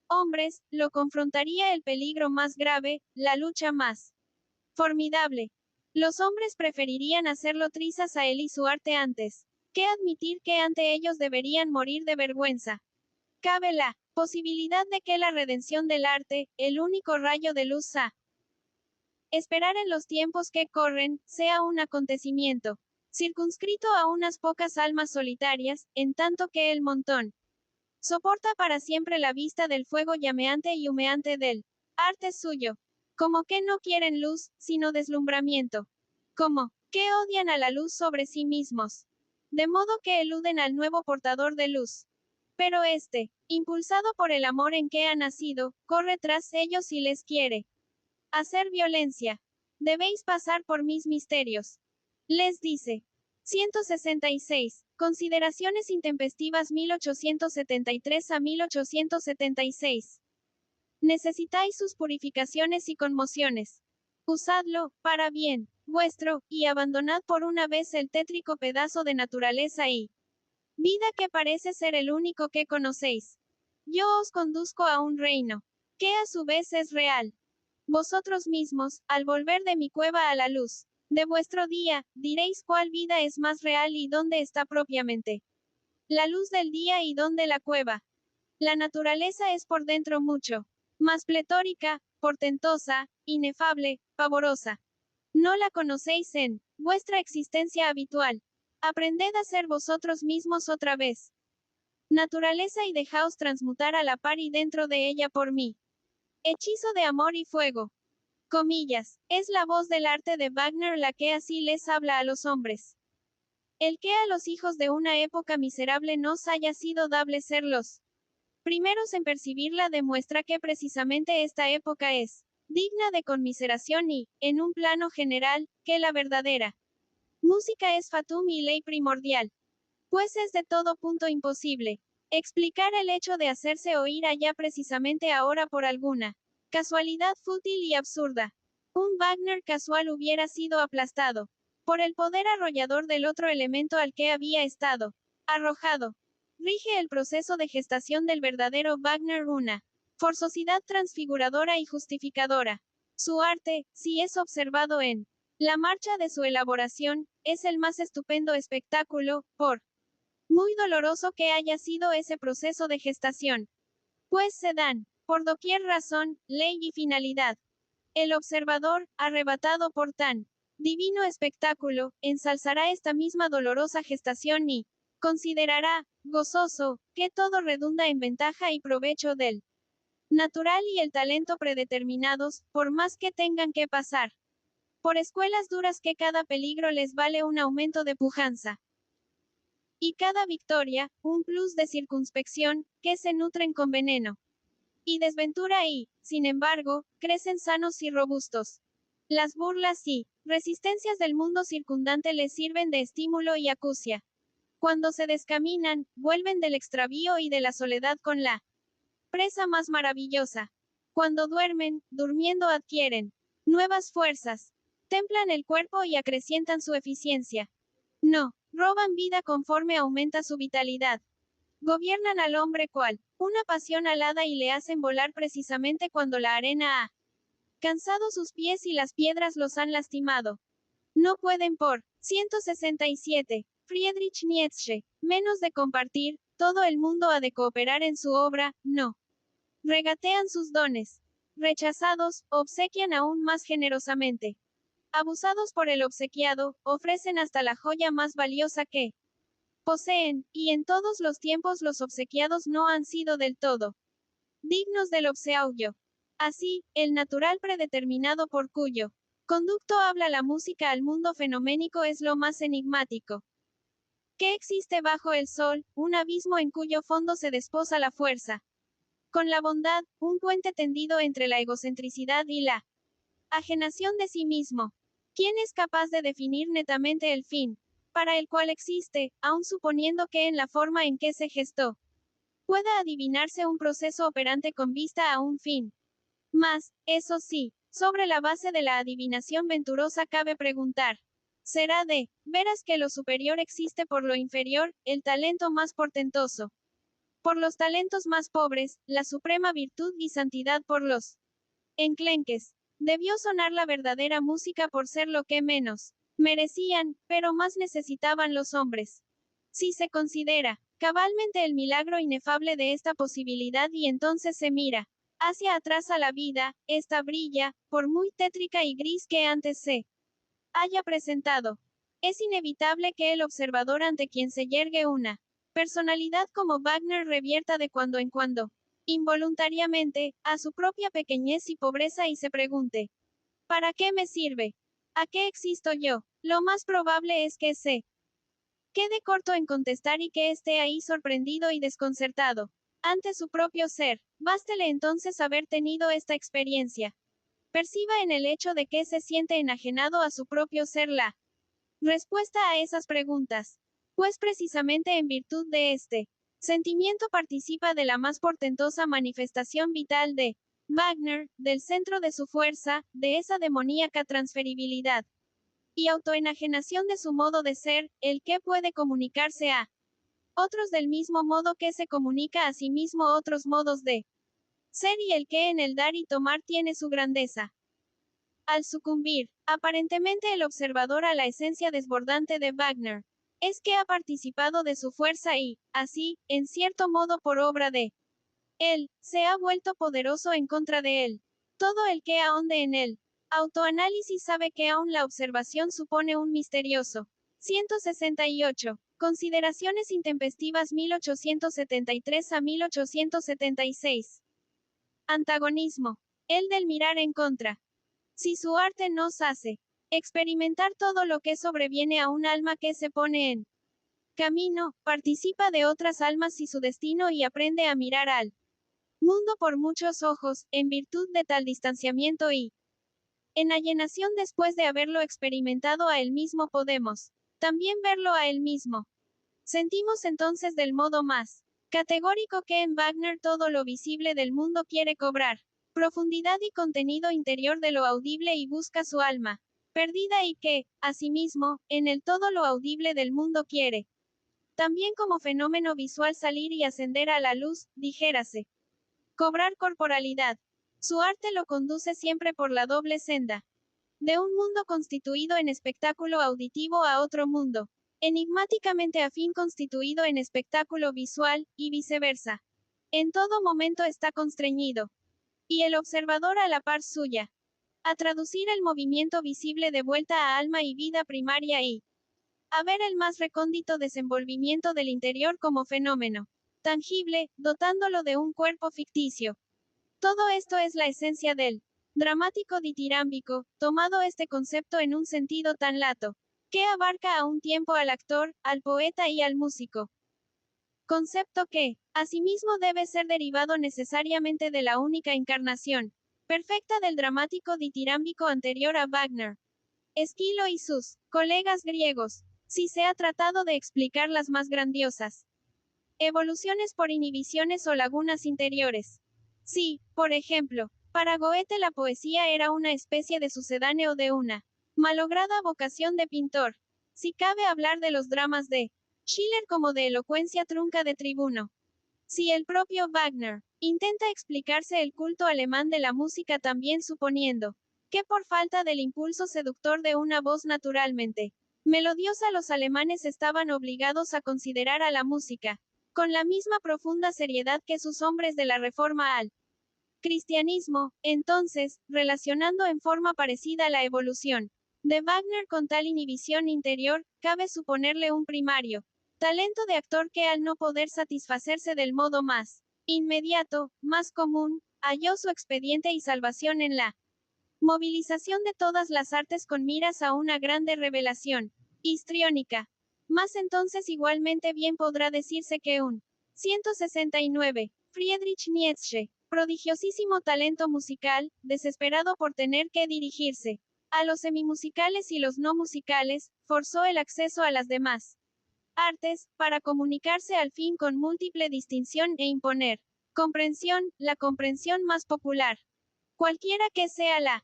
A: hombres, lo confrontaría el peligro más grave, la lucha más formidable. Los hombres preferirían hacerlo trizas a él y su arte antes que admitir que ante ellos deberían morir de vergüenza. Cabe la posibilidad de que la redención del arte, el único rayo de luz a esperar en los tiempos que corren, sea un acontecimiento circunscrito a unas pocas almas solitarias, en tanto que el montón soporta para siempre la vista del fuego llameante y humeante del arte suyo. Como que no quieren luz, sino deslumbramiento. Como que odian a la luz sobre sí mismos. De modo que eluden al nuevo portador de luz. Pero este, impulsado por el amor en que ha nacido, corre tras ellos y les quiere hacer violencia. Debéis pasar por mis misterios. Les dice. 166. Consideraciones intempestivas 1873 a 1876. Necesitáis sus purificaciones y conmociones. Usadlo, para bien, vuestro, y abandonad por una vez el tétrico pedazo de naturaleza y vida que parece ser el único que conocéis. Yo os conduzco a un reino, que a su vez es real. Vosotros mismos, al volver de mi cueva a la luz de vuestro día, diréis cuál vida es más real y dónde está propiamente la luz del día y dónde la cueva. La naturaleza es por dentro mucho más pletórica, portentosa, inefable, pavorosa. No la conocéis en vuestra existencia habitual. Aprended a ser vosotros mismos otra vez. Naturaleza y dejaos transmutar a la par y dentro de ella por mí. Hechizo de amor y fuego. Comillas, es la voz del arte de Wagner la que así les habla a los hombres. El que a los hijos de una época miserable nos haya sido dable ser los primeros en percibirla demuestra que precisamente esta época es digna de conmiseración y, en un plano general, que la verdadera música es fatum y ley primordial. Pues es de todo punto imposible explicar el hecho de hacerse oír allá precisamente ahora por alguna casualidad fútil y absurda. Un Wagner casual hubiera sido aplastado por el poder arrollador del otro elemento al que había estado arrojado. Rige el proceso de gestación del verdadero Wagner una forzosidad transfiguradora y justificadora. Su arte, si es observado en La marcha de su elaboración, es el más estupendo espectáculo, por muy doloroso que haya sido ese proceso de gestación. Pues se dan, por doquier razón, ley y finalidad. El observador, arrebatado por tan divino espectáculo, ensalzará esta misma dolorosa gestación y considerará, gozoso, que todo redunda en ventaja y provecho del natural y el talento predeterminados, por más que tengan que pasar por escuelas duras que cada peligro les vale un aumento de pujanza. Y cada victoria, un plus de circunspección, que se nutren con veneno y desventura y, sin embargo, crecen sanos y robustos. Las burlas y resistencias del mundo circundante les sirven de estímulo y acucia. Cuando se descaminan, vuelven del extravío y de la soledad con la presa más maravillosa. Cuando duermen, durmiendo adquieren nuevas fuerzas. Templan el cuerpo y acrecientan su eficiencia. No, roban vida conforme aumenta su vitalidad. Gobiernan al hombre cual una pasión alada y le hacen volar precisamente cuando la arena ha cansado sus pies y las piedras los han lastimado. No pueden por 167. Friedrich Nietzsche, menos de compartir, todo el mundo ha de cooperar en su obra, no. Regatean sus dones. Rechazados, obsequian aún más generosamente. Abusados por el obsequiado, ofrecen hasta la joya más valiosa que poseen, y en todos los tiempos los obsequiados no han sido del todo dignos del obsequio. Así, el natural predeterminado por cuyo conducto habla la música al mundo fenoménico es lo más enigmático. ¿Qué existe bajo el sol? Un abismo en cuyo fondo se desposa la fuerza. Con la bondad, un puente tendido entre la egocentricidad y la ajenación de sí mismo. ¿Quién es capaz de definir netamente el fin para el cual existe, aun suponiendo que en la forma en que se gestó pueda adivinarse un proceso operante con vista a un fin? Mas, eso sí, sobre la base de la adivinación venturosa cabe preguntar. ¿Será de veras que lo superior existe por lo inferior, el talento más portentoso? Por los talentos más pobres, la suprema virtud y santidad por los enclenques. Debió sonar la verdadera música por ser lo que menos merecían, pero más necesitaban los hombres. Si se considera cabalmente el milagro inefable de esta posibilidad y entonces se mira hacia atrás a la vida, esta brilla, por muy tétrica y gris que antes se haya presentado. Es inevitable que el observador ante quien se yergue una personalidad como Wagner revierta de cuando en cuando, involuntariamente, a su propia pequeñez y pobreza y se pregunte, ¿para qué me sirve? ¿A qué existo yo? Lo más probable es que se quede corto en contestar y que esté ahí sorprendido y desconcertado ante su propio ser. Bástele entonces haber tenido esta experiencia. Perciba en el hecho de que se siente enajenado a su propio ser la respuesta a esas preguntas. Pues precisamente en virtud de este sentimiento participa de la más portentosa manifestación vital de Wagner, del centro de su fuerza, de esa demoníaca transferibilidad y autoenajenación de su modo de ser, el que puede comunicarse a otros del mismo modo que se comunica a sí mismo otros modos de ser y el que en el dar y tomar tiene su grandeza. Al sucumbir, aparentemente el observador a la esencia desbordante de Wagner, es que ha participado de su fuerza y, así, en cierto modo por obra de él, se ha vuelto poderoso en contra de él. Todo el que ahonde en él autoanálisis sabe que aún la observación supone un misterioso. 168. Consideraciones intempestivas 1873 a 1876. Antagonismo. El del mirar en contra. Si su arte nos hace experimentar todo lo que sobreviene a un alma que se pone en camino, participa de otras almas y su destino y aprende a mirar al mundo por muchos ojos, en virtud de tal distanciamiento y enajenación después de haberlo experimentado a él mismo podemos también verlo a él mismo. Sentimos entonces del modo más categórico que en Wagner todo lo visible del mundo quiere cobrar profundidad y contenido interior de lo audible y busca su alma perdida y que, asimismo, en el todo lo audible del mundo quiere también como fenómeno visual salir y ascender a la luz, dijérase. Cobrar corporalidad. Su arte lo conduce siempre por la doble senda de un mundo constituido en espectáculo auditivo a otro mundo, enigmáticamente afín constituido en espectáculo visual, y viceversa. En todo momento está constreñido, y el observador a la par suya, a traducir el movimiento visible de vuelta a alma y vida primaria y a ver el más recóndito desenvolvimiento del interior como fenómeno tangible, dotándolo de un cuerpo ficticio. Todo esto es la esencia del dramático ditirámbico, tomado este concepto en un sentido tan lato, que abarca a un tiempo al actor, al poeta y al músico. Concepto que, asimismo, debe ser derivado necesariamente de la única encarnación perfecta del dramático ditirámbico anterior a Wagner. Esquilo y sus colegas griegos, si se ha tratado de explicar las más grandiosas evoluciones por inhibiciones o lagunas interiores. Si, por ejemplo, para Goethe la poesía era una especie de sucedáneo de una malograda vocación de pintor, si cabe hablar de los dramas de Schiller como de elocuencia trunca de tribuno. Si el propio Wagner intenta explicarse el culto alemán de la música también suponiendo que por falta del impulso seductor de una voz naturalmente melodiosa los alemanes estaban obligados a considerar a la música con la misma profunda seriedad que sus hombres de la Reforma al cristianismo, entonces, relacionando en forma parecida la evolución de Wagner con tal inhibición interior, cabe suponerle un primario talento de actor que al no poder satisfacerse del modo más inmediato, más común, halló su expediente y salvación en la movilización de todas las artes con miras a una grande revelación histriónica. Mas entonces igualmente bien podrá decirse que un 169, Friedrich Nietzsche, prodigiosísimo talento musical, desesperado por tener que dirigirse a los semimusicales y los no musicales, forzó el acceso a las demás artes, para comunicarse al fin con múltiple distinción e imponer comprensión, la comprensión más popular, cualquiera que sea la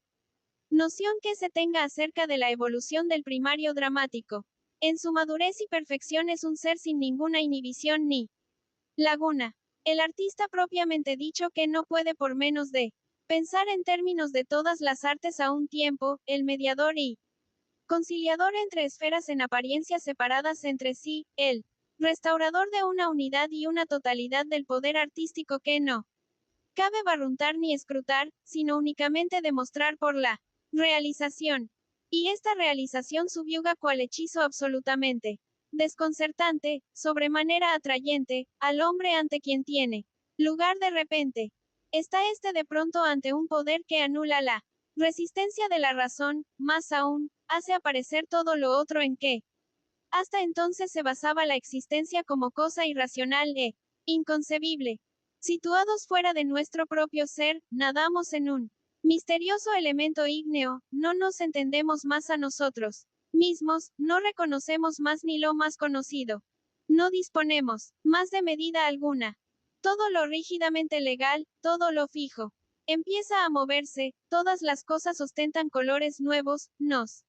A: noción que se tenga acerca de la evolución del primario dramático. En su madurez y perfección es un ser sin ninguna inhibición ni laguna. El artista propiamente dicho que no puede por menos de pensar en términos de todas las artes a un tiempo, el mediador y conciliador entre esferas en apariencia separadas entre sí, el restaurador de una unidad y una totalidad del poder artístico que no cabe barruntar ni escrutar, sino únicamente demostrar por la realización. Y esta realización subyuga cual hechizo absolutamente desconcertante, sobremanera atrayente, al hombre ante quien tiene lugar de repente. Está este de pronto ante un poder que anula la resistencia de la razón, más aún, hace aparecer todo lo otro en que hasta entonces se basaba la existencia como cosa irracional e inconcebible. Situados fuera de nuestro propio ser, nadamos en un misterioso elemento ígneo, no nos entendemos más a nosotros mismos, no reconocemos más ni lo más conocido. No disponemos más de medida alguna. Todo lo rígidamente legal, todo lo fijo, empieza a moverse, todas las cosas ostentan colores nuevos, nos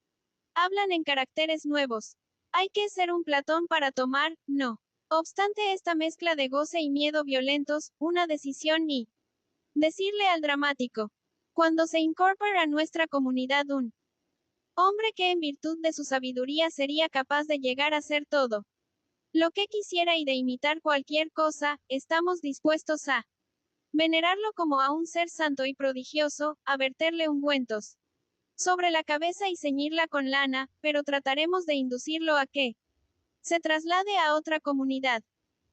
A: hablan en caracteres nuevos. Hay que ser un Platón para tomar, no obstante esta mezcla de goce y miedo violentos, una decisión y decirle al dramático, cuando se incorpora a nuestra comunidad un hombre que en virtud de su sabiduría sería capaz de llegar a ser todo lo que quisiera y de imitar cualquier cosa, estamos dispuestos a venerarlo como a un ser santo y prodigioso, a verterle ungüentos sobre la cabeza y ceñirla con lana, pero trataremos de inducirlo a que se traslade a otra comunidad.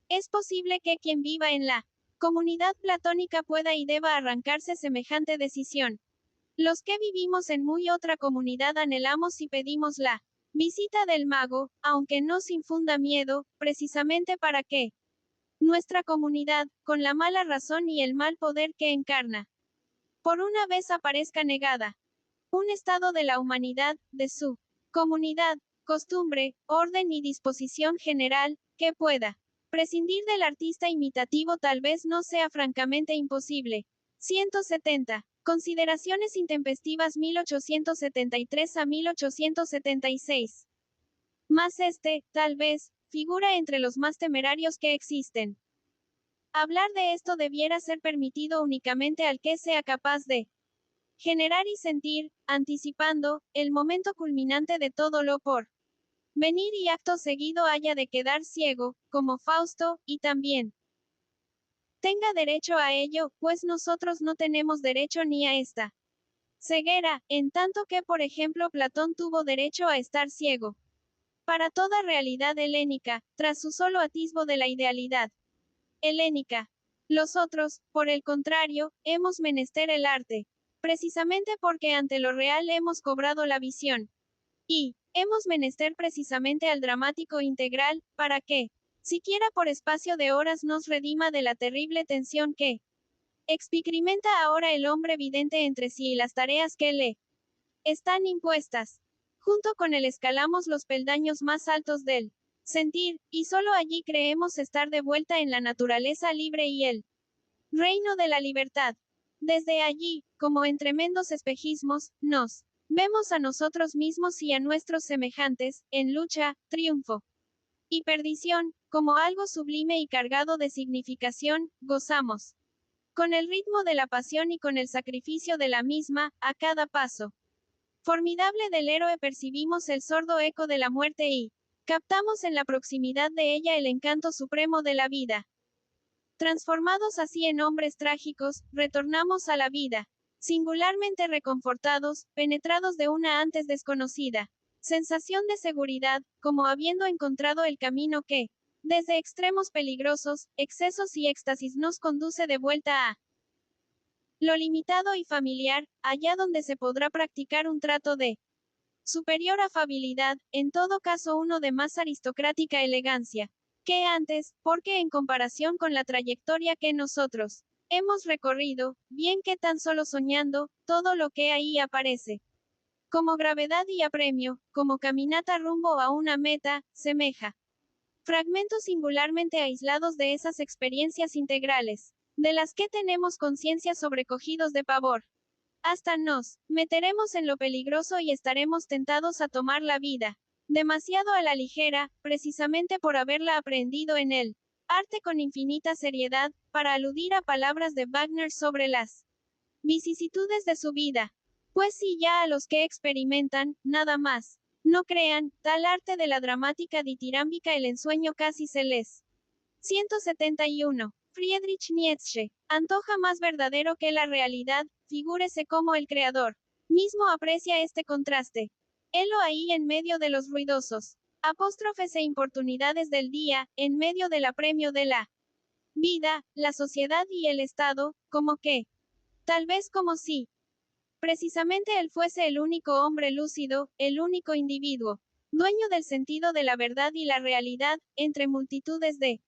A: Es posible que quien viva en la comunidad platónica pueda y deba arrancarse semejante decisión. Los que vivimos en muy otra comunidad anhelamos y pedimos la visita del mago, aunque nos infunda miedo, precisamente para que nuestra comunidad, con la mala razón y el mal poder que encarna, por una vez aparezca negada. Un estado de la humanidad, de su comunidad, costumbre, orden y disposición general, que pueda prescindir del artista imitativo tal vez no sea francamente imposible. 170. Consideraciones intempestivas 1873 a 1876. Mas este, tal vez, figura entre los más temerarios que existen. Hablar de esto debiera ser permitido únicamente al que sea capaz de generar y sentir, anticipando, el momento culminante de todo lo por venir y acto seguido haya de quedar ciego, como Fausto, y también tenga derecho a ello, pues nosotros no tenemos derecho ni a esta ceguera, en tanto que, por ejemplo, Platón tuvo derecho a estar ciego. Para toda realidad helénica, tras su solo atisbo de la idealidad helénica. Los otros, por el contrario, hemos menester el arte, precisamente porque ante lo real hemos cobrado la visión. Y, hemos menester precisamente al dramático integral, para que, siquiera por espacio de horas nos redima de la terrible tensión que experimenta ahora el hombre vidente entre sí y las tareas que le están impuestas. Junto con él escalamos los peldaños más altos del sentir, y solo allí creemos estar de vuelta en la naturaleza libre y el reino de la libertad. Desde allí, como en tremendos espejismos, nos vemos a nosotros mismos y a nuestros semejantes, en lucha, triunfo y perdición, como algo sublime y cargado de significación, gozamos con el ritmo de la pasión y con el sacrificio de la misma, a cada paso formidable del héroe percibimos el sordo eco de la muerte y captamos en la proximidad de ella el encanto supremo de la vida. Transformados así en hombres trágicos, retornamos a la vida, singularmente reconfortados, penetrados de una antes desconocida sensación de seguridad, como habiendo encontrado el camino que, desde extremos peligrosos, excesos y éxtasis nos conduce de vuelta a lo limitado y familiar, allá donde se podrá practicar un trato de superior afabilidad, en todo caso uno de más aristocrática elegancia que antes, porque en comparación con la trayectoria que nosotros hemos recorrido, bien que tan solo soñando, todo lo que ahí aparece como gravedad y apremio, como caminata rumbo a una meta, semeja fragmentos singularmente aislados de esas experiencias integrales, de las que tenemos conciencia sobrecogidos de pavor. Hasta nos meteremos en lo peligroso y estaremos tentados a tomar la vida demasiado a la ligera, precisamente por haberla aprendido en él. Arte con infinita seriedad, para aludir a palabras de Wagner sobre las vicisitudes de su vida. Pues si ya a los que experimentan, nada más, no crean, tal arte de la dramática ditirámbica el ensueño casi se les 171. Friedrich Nietzsche. Antoja más verdadero que la realidad, figúrese cómo el creador mismo aprecia este contraste. Helo ahí en medio de los ruidosos apóstrofes e importunidades del día, en medio del apremio de la vida, la sociedad y el Estado, como que, tal vez como si, precisamente él fuese el único hombre lúcido, el único individuo, dueño del sentido de la verdad y la realidad, entre multitudes de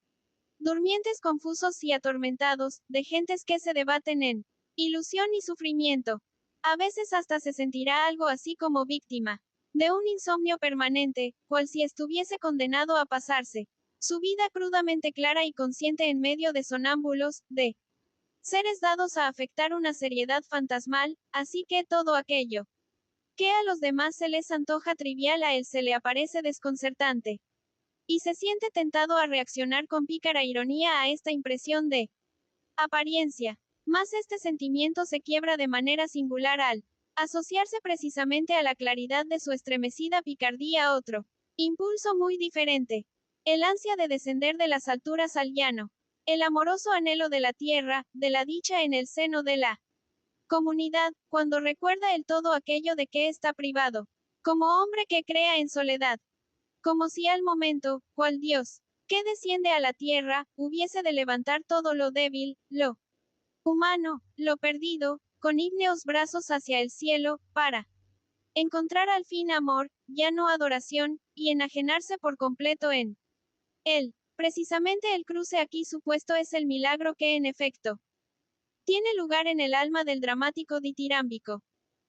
A: durmientes confusos y atormentados, de gentes que se debaten en ilusión y sufrimiento. A veces hasta se sentirá algo así como víctima de un insomnio permanente, cual si estuviese condenado a pasarse su vida crudamente clara y consciente en medio de sonámbulos, de seres dados a afectar una seriedad fantasmal, así que todo aquello que a los demás se les antoja trivial a él se le aparece desconcertante. Y se siente tentado a reaccionar con pícara ironía a esta impresión de apariencia. Mas este sentimiento se quiebra de manera singular al asociarse precisamente a la claridad de su estremecida picardía otro impulso muy diferente. El ansia de descender de las alturas al llano. El amoroso anhelo de la tierra, de la dicha en el seno de la comunidad, cuando recuerda el todo aquello de que está privado. Como hombre que crea en soledad. Como si al momento, cual Dios, que desciende a la tierra, hubiese de levantar todo lo débil, lo humano, lo perdido, con ígneos brazos hacia el cielo, para encontrar al fin amor, ya no adoración, y enajenarse por completo en él. Precisamente el cruce aquí supuesto es el milagro que en efecto tiene lugar en el alma del dramático ditirámbico.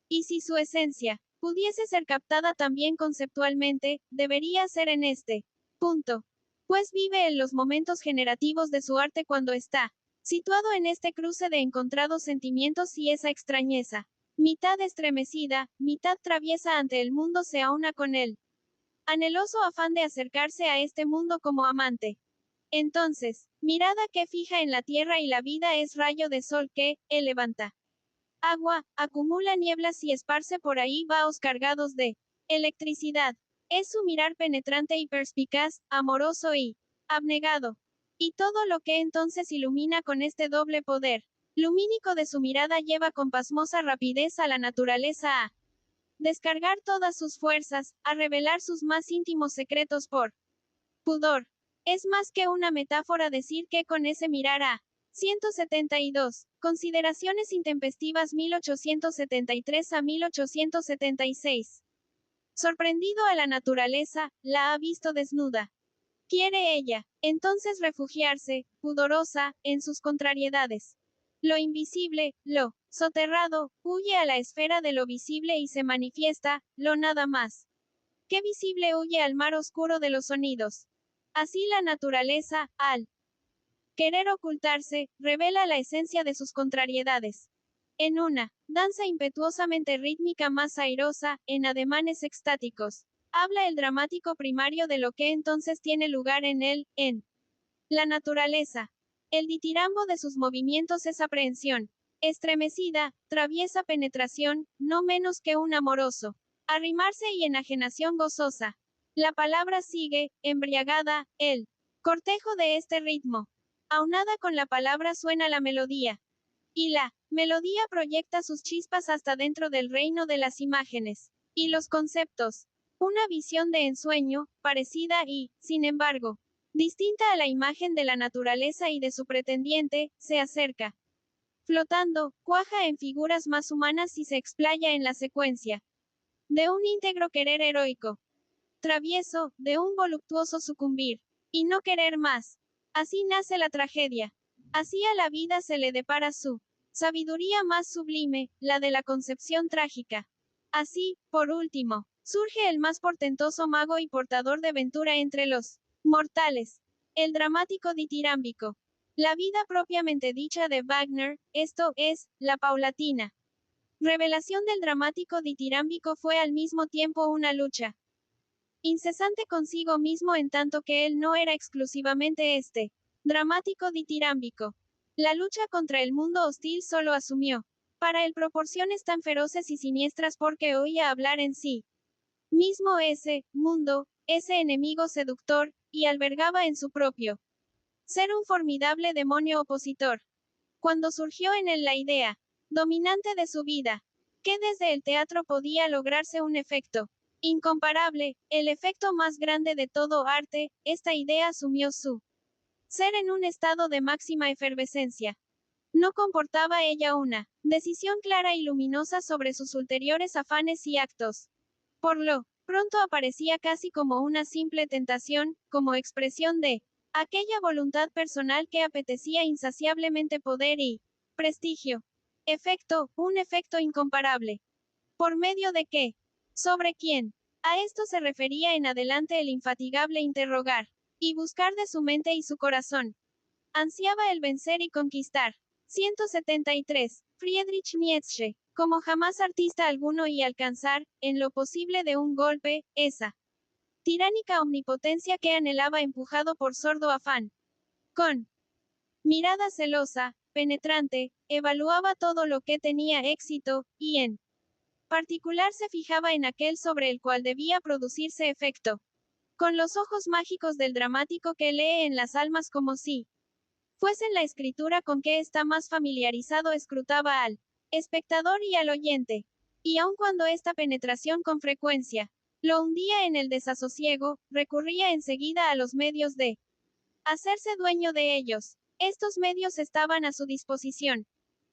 A: Y si su esencia pudiese ser captada también conceptualmente, debería ser en este punto. Pues vive en los momentos generativos de su arte cuando está situado en este cruce de encontrados sentimientos y esa extrañeza, mitad estremecida, mitad traviesa ante el mundo se aúna con él. Anheloso afán de acercarse a este mundo como amante. Entonces, mirada que fija en la tierra y la vida es rayo de sol que, él levanta. agua, acumula nieblas y esparce por ahí vaos cargados de electricidad. Es su mirar penetrante y perspicaz, amoroso y abnegado. Y todo lo que entonces ilumina con este doble poder lumínico de su mirada lleva con pasmosa rapidez a la naturaleza a descargar todas sus fuerzas, a revelar sus más íntimos secretos por pudor. Es más que una metáfora decir que con ese mirar a 172. Consideraciones intempestivas 1873 a 1876. Sorprendido a la naturaleza, la ha visto desnuda. Quiere ella, entonces refugiarse, pudorosa, en sus contrariedades. Lo invisible, lo soterrado, huye a la esfera de lo visible y se manifiesta, lo nada más. ¿Qué visible huye al mar oscuro de los sonidos? Así la naturaleza, al querer ocultarse, revela la esencia de sus contrariedades. En una danza impetuosamente rítmica más airosa, en ademanes extáticos, habla el dramático primario de lo que entonces tiene lugar en él, en la naturaleza. El ditirambo de sus movimientos es aprehensión, estremecida, traviesa penetración, no menos que un amoroso arrimarse y enajenación gozosa. La palabra sigue, embriagada, el cortejo de este ritmo. Aunada con la palabra suena la melodía. Y la melodía proyecta sus chispas hasta dentro del reino de las imágenes y los conceptos. Una visión de ensueño, parecida y, sin embargo, distinta a la imagen de la naturaleza y de su pretendiente, se acerca. Flotando, cuaja en figuras más humanas y se explaya en la secuencia de un íntegro querer heroico. Travieso, de un voluptuoso sucumbir. Y no querer más. Así nace la tragedia. Así a la vida se le depara su sabiduría más sublime, la de la concepción trágica. Así, por último, surge el más portentoso mago y portador de ventura entre los mortales. El dramático ditirámbico. La vida propiamente dicha de Wagner, esto es, la paulatina revelación del dramático ditirámbico fue al mismo tiempo una lucha incesante consigo mismo en tanto que él no era exclusivamente este dramático ditirámbico. La lucha contra el mundo hostil solo asumió para él proporciones tan feroces y siniestras porque oía hablar en sí mismo ese mundo, ese enemigo seductor, y albergaba en su propio ser un formidable demonio opositor. Cuando surgió en él la idea dominante de su vida, que desde el teatro podía lograrse un efecto incomparable, el efecto más grande de todo arte, esta idea asumió su ser en un estado de máxima efervescencia. No comportaba ella una decisión clara y luminosa sobre sus ulteriores afanes y actos. Por lo pronto aparecía casi como una simple tentación, como expresión de aquella voluntad personal que apetecía insaciablemente poder y prestigio. Efecto, un efecto incomparable. ¿Por medio de qué? ¿Sobre quién? A esto se refería en adelante el infatigable interrogar y buscar de su mente y su corazón. Ansiaba el vencer y conquistar. 173. Friedrich Nietzsche. Como jamás artista alguno y alcanzar, en lo posible de un golpe, esa tiránica omnipotencia que anhelaba empujado por sordo afán. Con mirada celosa, penetrante, evaluaba todo lo que tenía éxito, y en particular se fijaba en aquel sobre el cual debía producirse efecto. Con los ojos mágicos del dramático que lee en las almas como si fuesen la escritura con que está más familiarizado, escrutaba al espectador y al oyente. Y aun cuando esta penetración con frecuencia lo hundía en el desasosiego, recurría enseguida a los medios de hacerse dueño de ellos. Estos medios estaban a su disposición.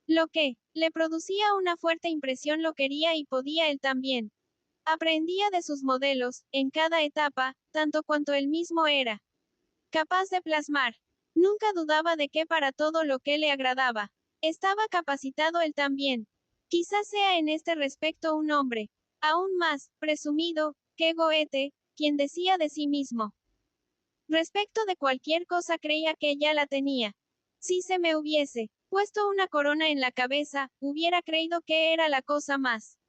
A: Lo que le producía una fuerte impresión lo quería y podía él también. Aprendía de sus modelos, en cada etapa, tanto cuanto él mismo era capaz de plasmar. Nunca dudaba de que para todo lo que le agradaba, estaba capacitado él también. Quizás sea en este respecto un hombre, aún más, presumido, que Goethe, quien decía de sí mismo. Respecto de cualquier cosa creía que ya la tenía. Si se me hubiese puesto una corona en la cabeza, hubiera creído que era la cosa más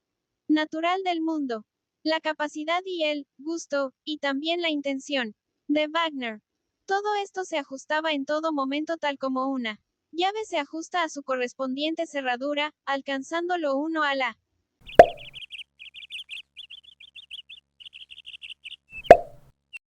A: natural del mundo. La capacidad y el gusto, y también la intención de Wagner. Todo esto se ajustaba en todo momento tal como una Llave se ajusta a su correspondiente cerradura, alcanzándolo uno a la